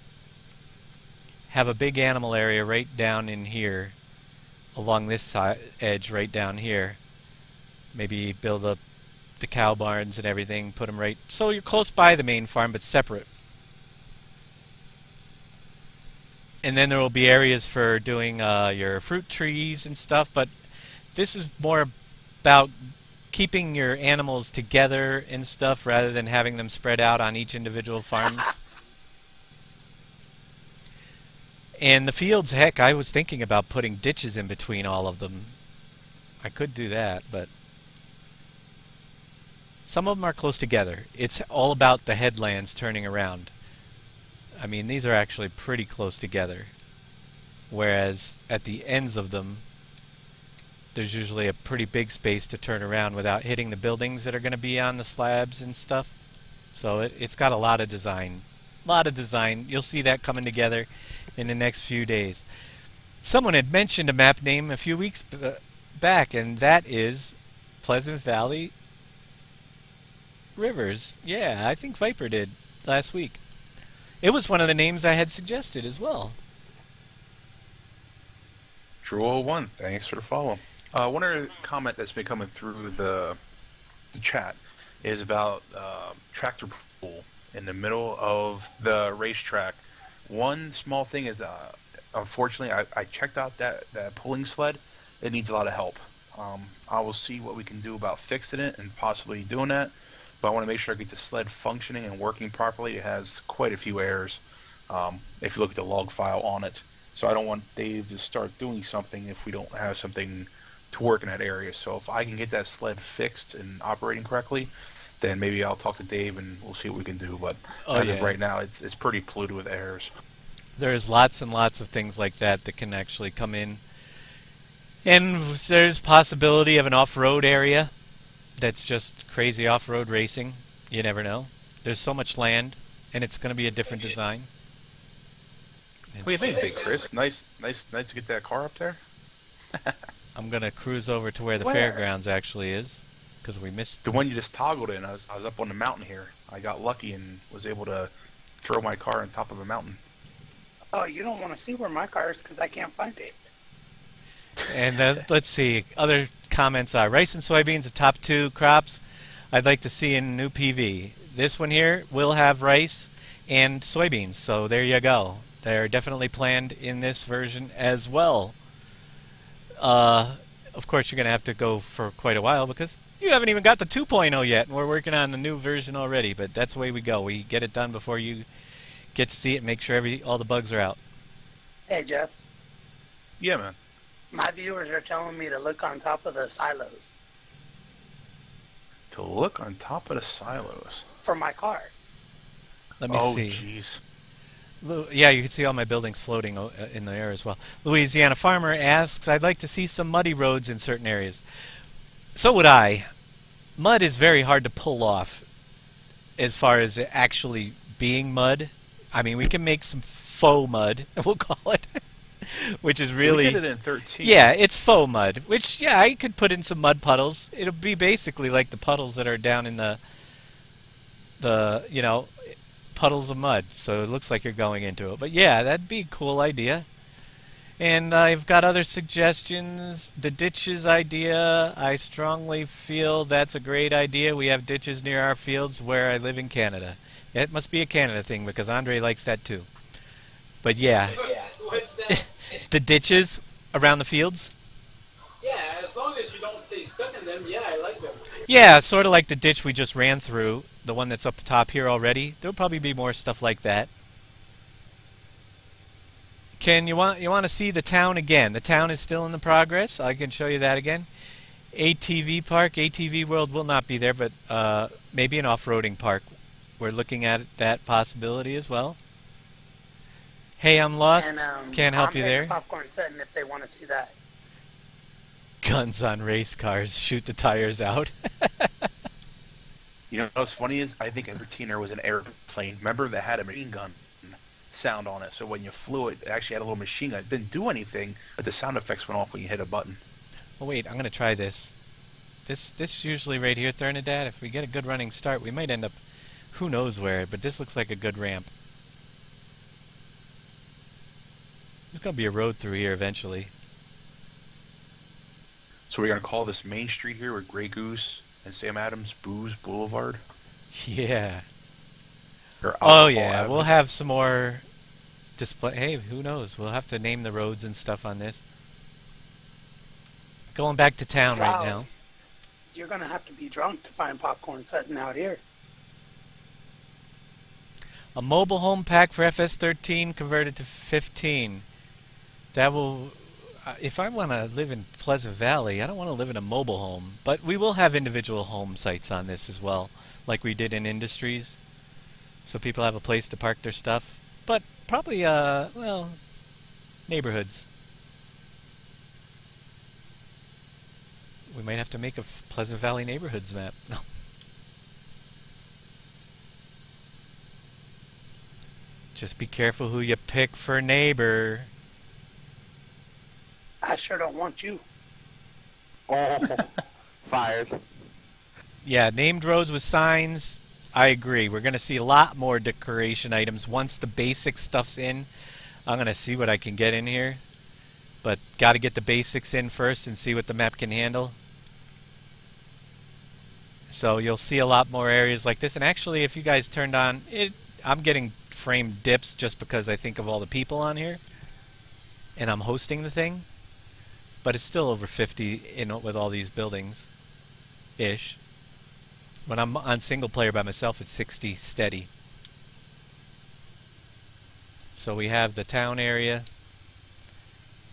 Have a big animal area right down in here, along this edge right down here. Maybe build up the cow barns and everything, put them right so you're close by the main farm but separate. And then there will be areas for doing your fruit trees and stuff, but this is more about keeping your animals together and stuff rather than having them spread out on each individual farms. And the fields, heck, I was thinking about putting ditches in between all of them. I could do that, but some of them are close together. It's all about the headlands turning around. I mean, these are actually pretty close together. Whereas at the ends of them, there's usually a pretty big space to turn around without hitting the buildings that are going to be on the slabs and stuff. So it's got a lot of design. You'll see that coming together in the next few days. Someone had mentioned a map name a few weeks back, and that is Pleasant Valley Rivers. Yeah, I think Viper did last week. It was one of the names I had suggested as well. True01, thanks for the follow. One other comment that's been coming through the chat is about tractor pool in the middle of the racetrack. One small thing is, unfortunately, I checked out that pulling sled. It needs a lot of help. I will see what we can do about fixing it and possibly doing that. But I want to make sure I get the sled functioning and working properly. It has quite a few errors if you look at the log file on it. So I don't want Dave to start doing something if we don't have something to work in that area. So if I can get that sled fixed and operating correctly, then maybe I'll talk to Dave and we'll see what we can do. But as of right now, it's pretty polluted with errors. There's lots and lots of things like that that can actually come in. And there's possibility of an off-road area that's just crazy off-road racing. You never know. There's so much land, and it's going to be a different design. What do you think, Big Chris? Nice to get that car up there. I'm going to cruise over to where the fairgrounds actually is, because we missed the one you just toggled in. I was up on the mountain here. I got lucky and was able to throw my car on top of a mountain. Oh, you don't want to see where my car is because I can't find it. And let's see. Other comments are rice and soybeans, the top two crops I'd like to see in new PV. This one here will have rice and soybeans, so there you go. They're definitely planned in this version as well. Of course, you're going to have to go for quite a while because you haven't even got the 2.0 yet, and we're working on the new version already. But that's the way we go. We get it done before you get to see it and make sure all the bugs are out. Hey, Jeff. Yeah, man. My viewers are telling me to look on top of the silos To look on top of the silos. for my car. Let me Oh, see. jeez. Yeah, you can see all my buildings floating in the air as well. Louisiana Farmer asks, I'd like to see some muddy roads in certain areas. So would I. Mud is very hard to pull off as far as it actually being mud. I mean, we can make some faux mud, we'll call it, which is really... We did it in 13. Yeah, it's faux mud, which, yeah, I could put in some mud puddles. It'll be basically like the puddles that are down in the puddles of mud, so it looks like you're going into it. But yeah, that'd be a cool idea. And I've got other suggestions. The ditches idea, I strongly feel that's a great idea. We have ditches near our fields where I live in Canada. It must be a Canada thing because Andre likes that too. But yeah, What's that? the ditches around the fields. Yeah, as long as you don't stay stuck in them, yeah, I like them. Yeah, sort of like the ditch we just ran through, the one that's up top here already. There'll probably be more stuff like that. Ken, you want to see the town again? The town is still in the progress. I can show you that again. ATV park, ATV World will not be there, but maybe an off-roading park. We're looking at that possibility as well. Hey, I'm lost. And, Can't help you there. Popcorn setting if they want to see that. Guns on race cars, shoot the tires out. You know what's funny is I think Evertiner was an airplane. Remember that had a machine gun sound on it, so when you flew it, it actually had a little machine gun. It didn't do anything, but the sound effects went off when you hit a button. Oh wait, I'm gonna try this. This usually right here, Thernadad, if we get a good running start, we might end up who knows where, but this looks like a good ramp. There's gonna be a road through here eventually. So we're going to call this Main Street here with Grey Goose and Sam Adams Booze Boulevard? Yeah. Or Oh Alcohol yeah, Avenue? we'll have some more display. Hey, who knows? We'll have to name the roads and stuff on this. Going back to town right Wow. now. You're going to have to be drunk to find popcorn setting out here. A mobile home pack for FS13 converted to 15. That will... if I want to live in Pleasant Valley, I don't want to live in a mobile home. But we will have individual home sites on this as well, like we did in Industries. So people have a place to park their stuff. But probably, well, neighborhoods. We might have to make a Pleasant Valley neighborhoods map. No. Just be careful who you pick for neighbor. I sure don't want you. Oh, fired. Yeah, named roads with signs. I agree. We're going to see a lot more decoration items once the basic stuff's in. I'm going to see what I can get in here. But got to get the basics in first and see what the map can handle. So you'll see a lot more areas like this. And actually, if you guys turned on it, I'm getting frame dips just because I think of all the people on here. And I'm hosting the thing. But it's still over 50 with all these buildings-ish. When I'm on single player by myself, it's 60 steady. So we have the town area.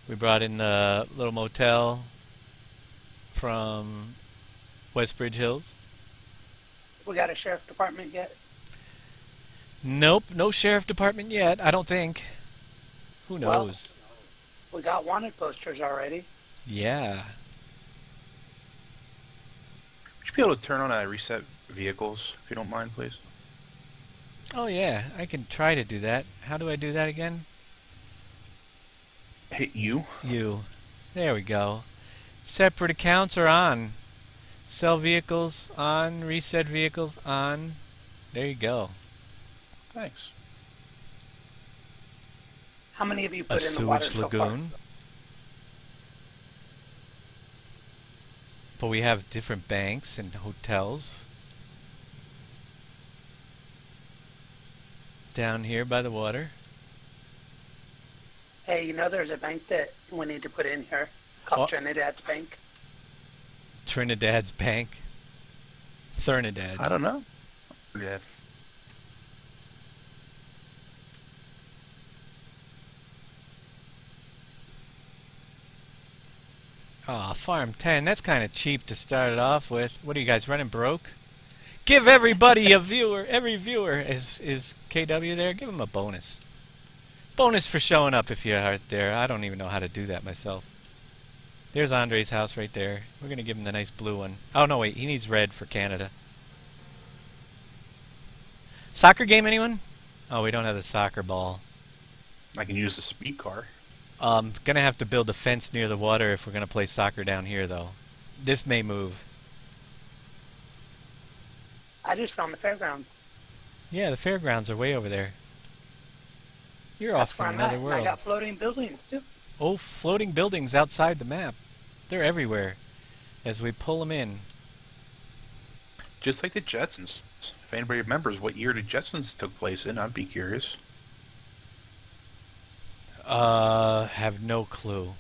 We brought in the little motel from Westbridge Hills. We got a sheriff department yet? Nope, no sheriff department yet, I don't think. Who knows? We got wanted posters already. Yeah. Would you be able to turn on reset vehicles, if you don't mind, please? Oh yeah, I can try to do that. How do I do that again? Hit you? You. There we go. Separate accounts are on. Sell vehicles on. Reset vehicles on. There you go. Thanks. How many of you A put in the water sewage so far? lagoon. But we have different banks and hotels down here by the water. Hey, you know there's a bank that we need to put in here called What? Trinidad's Bank. Trinidad's Bank. Thernidad's. I don't know. Yeah. Aw, Farm 10. That's kind of cheap to start it off with. What are you guys running broke? Give everybody a viewer. Every viewer is KW there. Give them a bonus. Bonus for showing up if you aren't there. I don't even know how to do that myself. There's Andre's house right there. We're going to give him the nice blue one. Oh, no, wait. He needs red for Canada. Soccer game, anyone? Oh, we don't have the soccer ball. I can use the speed car. Gonna have to build a fence near the water if we're gonna play soccer down here, though. This may move. I just found the fairgrounds. Yeah, the fairgrounds are way over there. You're off That's from where I'm another at. world. I got floating buildings too. Oh, floating buildings outside the map. They're everywhere as we pull them in. Just like the Jetsons. If anybody remembers what year the Jetsons took place in, I'd be curious. Have no clue.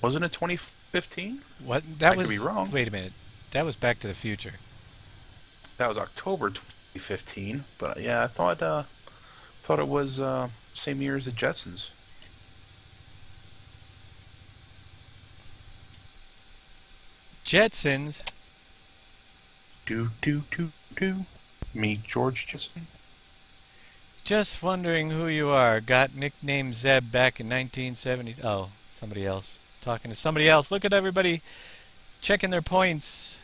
Wasn't it 2015? What? That I was. could be wrong. Wait a minute. That was Back to the Future. That was October 2015. But yeah, I thought it was same year as the Jetsons. Jetsons. Do. Meet George Jetson. Just wondering who you are. Got nicknamed Zeb back in 1970. Oh, somebody else. Talking to somebody else. Look at everybody checking their points.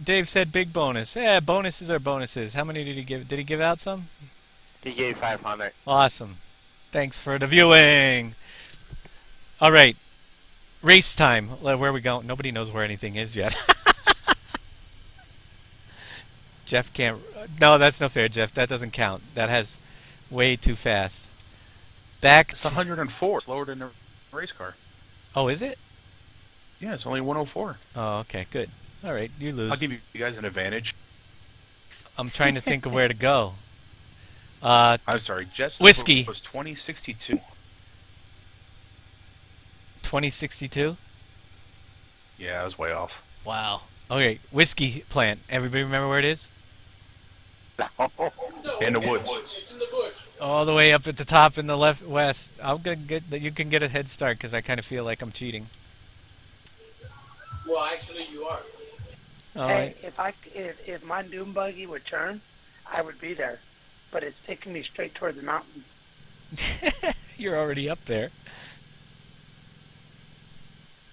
Dave said big bonus. Yeah, bonuses are bonuses. How many did he give? Did he give out some? He gave 500. Awesome. Thanks for the viewing. All right. Race time. Where are we going? Nobody knows where anything is yet. Jeff can't... No, that's no fair, Jeff. That doesn't count. That has way too fast. Back... It's 104. It's lower than a race car. Oh, is it? Yeah, it's only 104. Oh, okay. Good. All right. You lose. I'll give you guys an advantage. I'm trying to think of where to go. I'm sorry. Jetson Whiskey. was 2062. 2062? Yeah, I was way off. Wow. Okay. Whiskey plant. Everybody remember where it is? No, In the woods. It's in the bush. All the way up at the top in the left west. I'm gonna get that. You can get a head start because I kind of feel like I'm cheating. Well, actually, you are. All Hey, right. if my doom buggy would turn, I would be there. But it's taking me straight towards the mountains. You're already up there.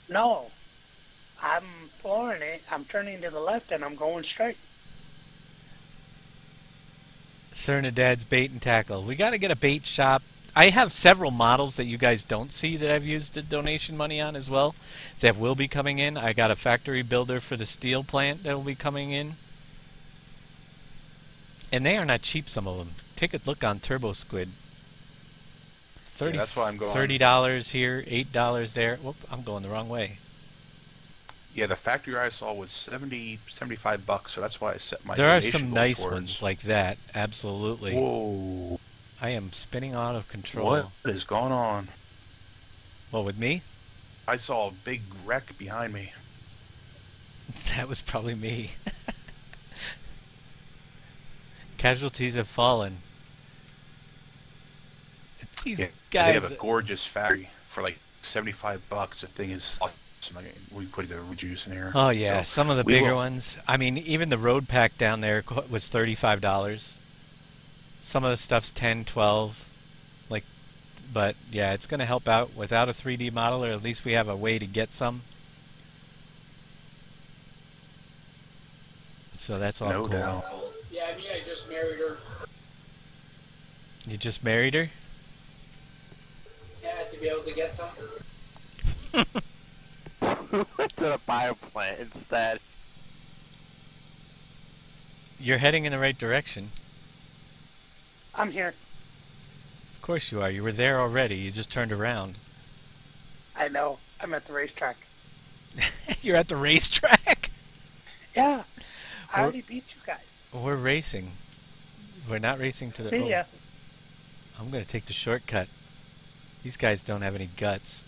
No, I'm flooring it. I'm turning to the left and I'm going straight. Thernidad's Bait and Tackle. We got to get a bait shop. I have several models that you guys don't see that I've used the donation money on as well that will be coming in. I got a factory builder for the steel plant that will be coming in. And they are not cheap, some of them. Take a look on Turbo Squid. Yeah, that's why I'm going. $30 here, $8 there. Whoop, I'm going the wrong way. Yeah, the factory I saw was $75, so that's why I set my There are donation some goal nice towards. ones like that. Absolutely. Whoa. I am spinning out of control. What is going on? What, with me? I saw a big wreck behind me. That was probably me. Casualties have fallen. These Yeah, guys. they have a gorgeous factory for like $75. The thing is awesome. We put the juice in here. Oh yeah, So some of the we bigger will- ones. I mean, even the road pack down there was $35. Some of the stuff's 10, 12. Like, but yeah, it's going to help out without a 3D model, or at least we have a way to get some. So that's all No cool. doubt. Yeah, me, I just married her. You just married her? Yeah, to be able to get some. Went to the bioplant instead. You're heading in the right direction. I'm here. Of course you are. You were there already. You just turned around. I know. I'm at the racetrack. You're at the racetrack? Yeah, I Or- already beat you guys. We're racing. We're not racing to the... See ya. I'm going to take the shortcut. These guys don't have any guts.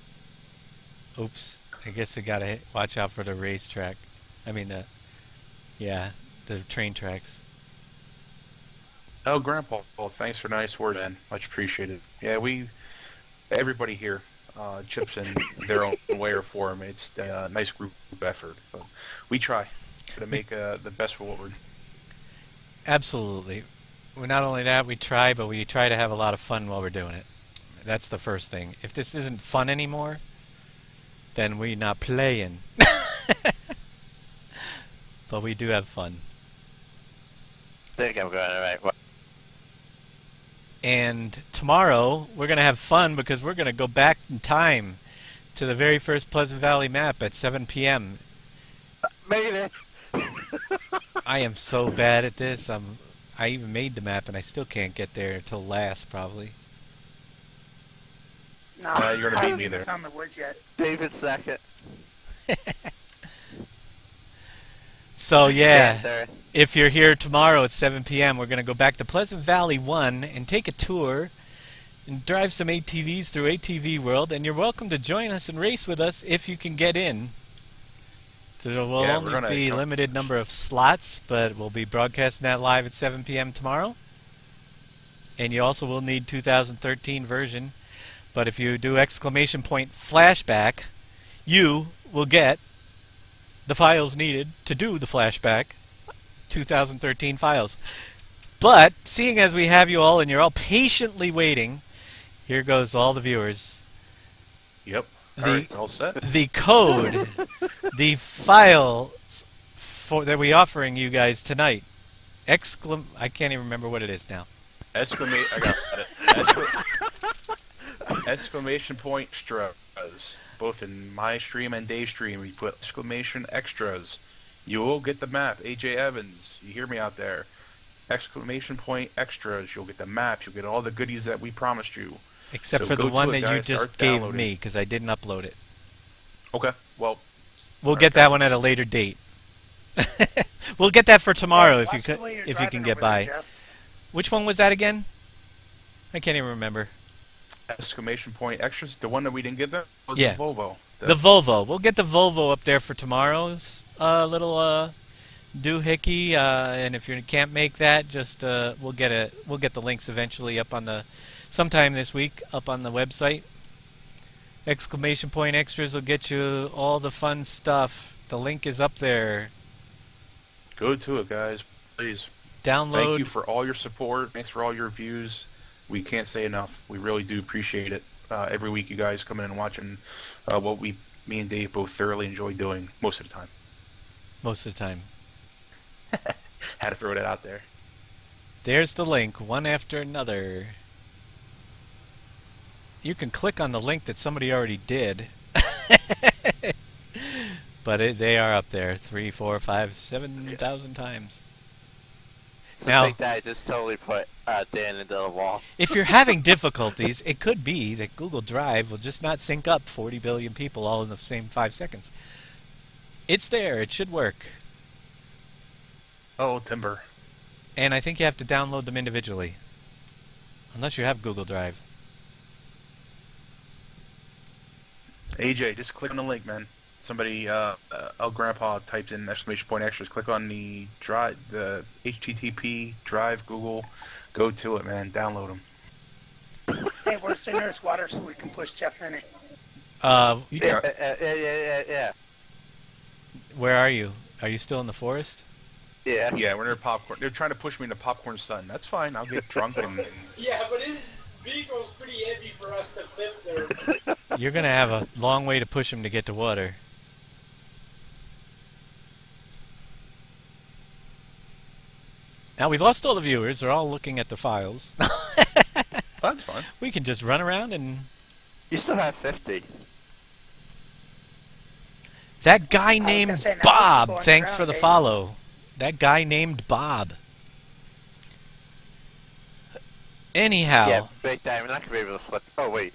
Oops. I guess I got to watch out for the racetrack. I mean, the train tracks. Oh, Grandpa, well, thanks for the nice word, man. Much appreciated. Yeah, everybody here chips in their own way or form. It's a nice group effort. But we try to make the best for what we're. Absolutely. Well, not only that, we try, but we try to have a lot of fun while we're doing it. That's the first thing. If this isn't fun anymore, then we're not playing. But we do have fun. I think I'm going the right way. And tomorrow, we're going to have fun because we're going to go back in time to the very first Pleasant Valley map at 7 p.m. Made it! I am so bad at this. I even made the map and I still can't get there until last, probably. No, You're gonna I beat haven't me even there. found the woods yet. David second. So yeah, third. if you're here tomorrow at 7 p.m., we're going to go back to Pleasant Valley 1 and take a tour and drive some ATVs through ATV World. And you're welcome to join us and race with us if you can get in. So there will Yeah, we're only gonna be a come- limited number of slots, but we'll be broadcasting that live at 7 p.m. tomorrow. And you also will need 2013 version. But if you do ! Flashback, you will get the files needed to do the flashback 2013 files. But seeing as we have you all and you're all patiently waiting, here goes all the viewers. Yep. The- All right, all set. The code, the files that we're offering you guys tonight. I can't even remember what it is now. I got it. Exclamation point extras. Both in my stream and Dave's stream, we put exclamation extras. You will get the map. AJ Evans, you hear me out there? Exclamation point extras. You'll get the map. You'll get all the goodies that we promised you. Except So for the go to one it, that you guys. just Start gave downloading. me, because I didn't upload it. Okay. Well, We'll get that one at a later date. We'll get that for tomorrow if you Watch the way you're if you driving can get over there, by. Jeff. Which one was that again? I can't even remember. exclamation point extras. The one that we didn't get there was Yeah. the Volvo. The Volvo. We'll get the Volvo up there for tomorrow's little doohickey. And if you can't make that, just we'll get the links eventually up on the sometime this week up on the website. Exclamation point extras will get you all the fun stuff. The link is up there. Go to it, guys. Please. Download. Thank you for all your support. Thanks for all your views. We can't say enough. We really do appreciate it. Every week you guys coming in and watching what me and Dave both thoroughly enjoy doing most of the time. Most of the time. Had to throw that out there. There's the link, one after another. You can click on the link that somebody already did. But they are up there 3, 4, 5, 7,000 times. So Now- Big Daddy just totally put Dan into the wall. If you're having difficulties, it could be that Google Drive will just not sync up 40 billion people all in the same 5 seconds. It's there. It should work. Oh, Timber. And I think you have to download them individually. Unless you have Google Drive. AJ, just click on the link, man. Somebody, El Grandpa types in exclamation point extras. Click on the drive, the HTTP drive, Google. Go to it, man. Download them. Hey, where's the nearest water so we can push Jeff in it? Yeah. Where are you? Are you still in the forest? Yeah. Yeah, we're near Popcorn. They're trying to push me into Popcorn Sun. That's fine. I'll get drunk and Yeah, but his vehicle's pretty heavy for us to fit there. You're going to have a long way to push him to get to water. Now, we've lost all the viewers. They're all looking at the files. that's fine. We can just run around and... You still have 50. That guy gonna named say, now Bob, going thanks around, for the Dave. follow. That guy named Bob. Anyhow, Yeah, Big Daddy, we're not going to be able to flip. Oh, wait.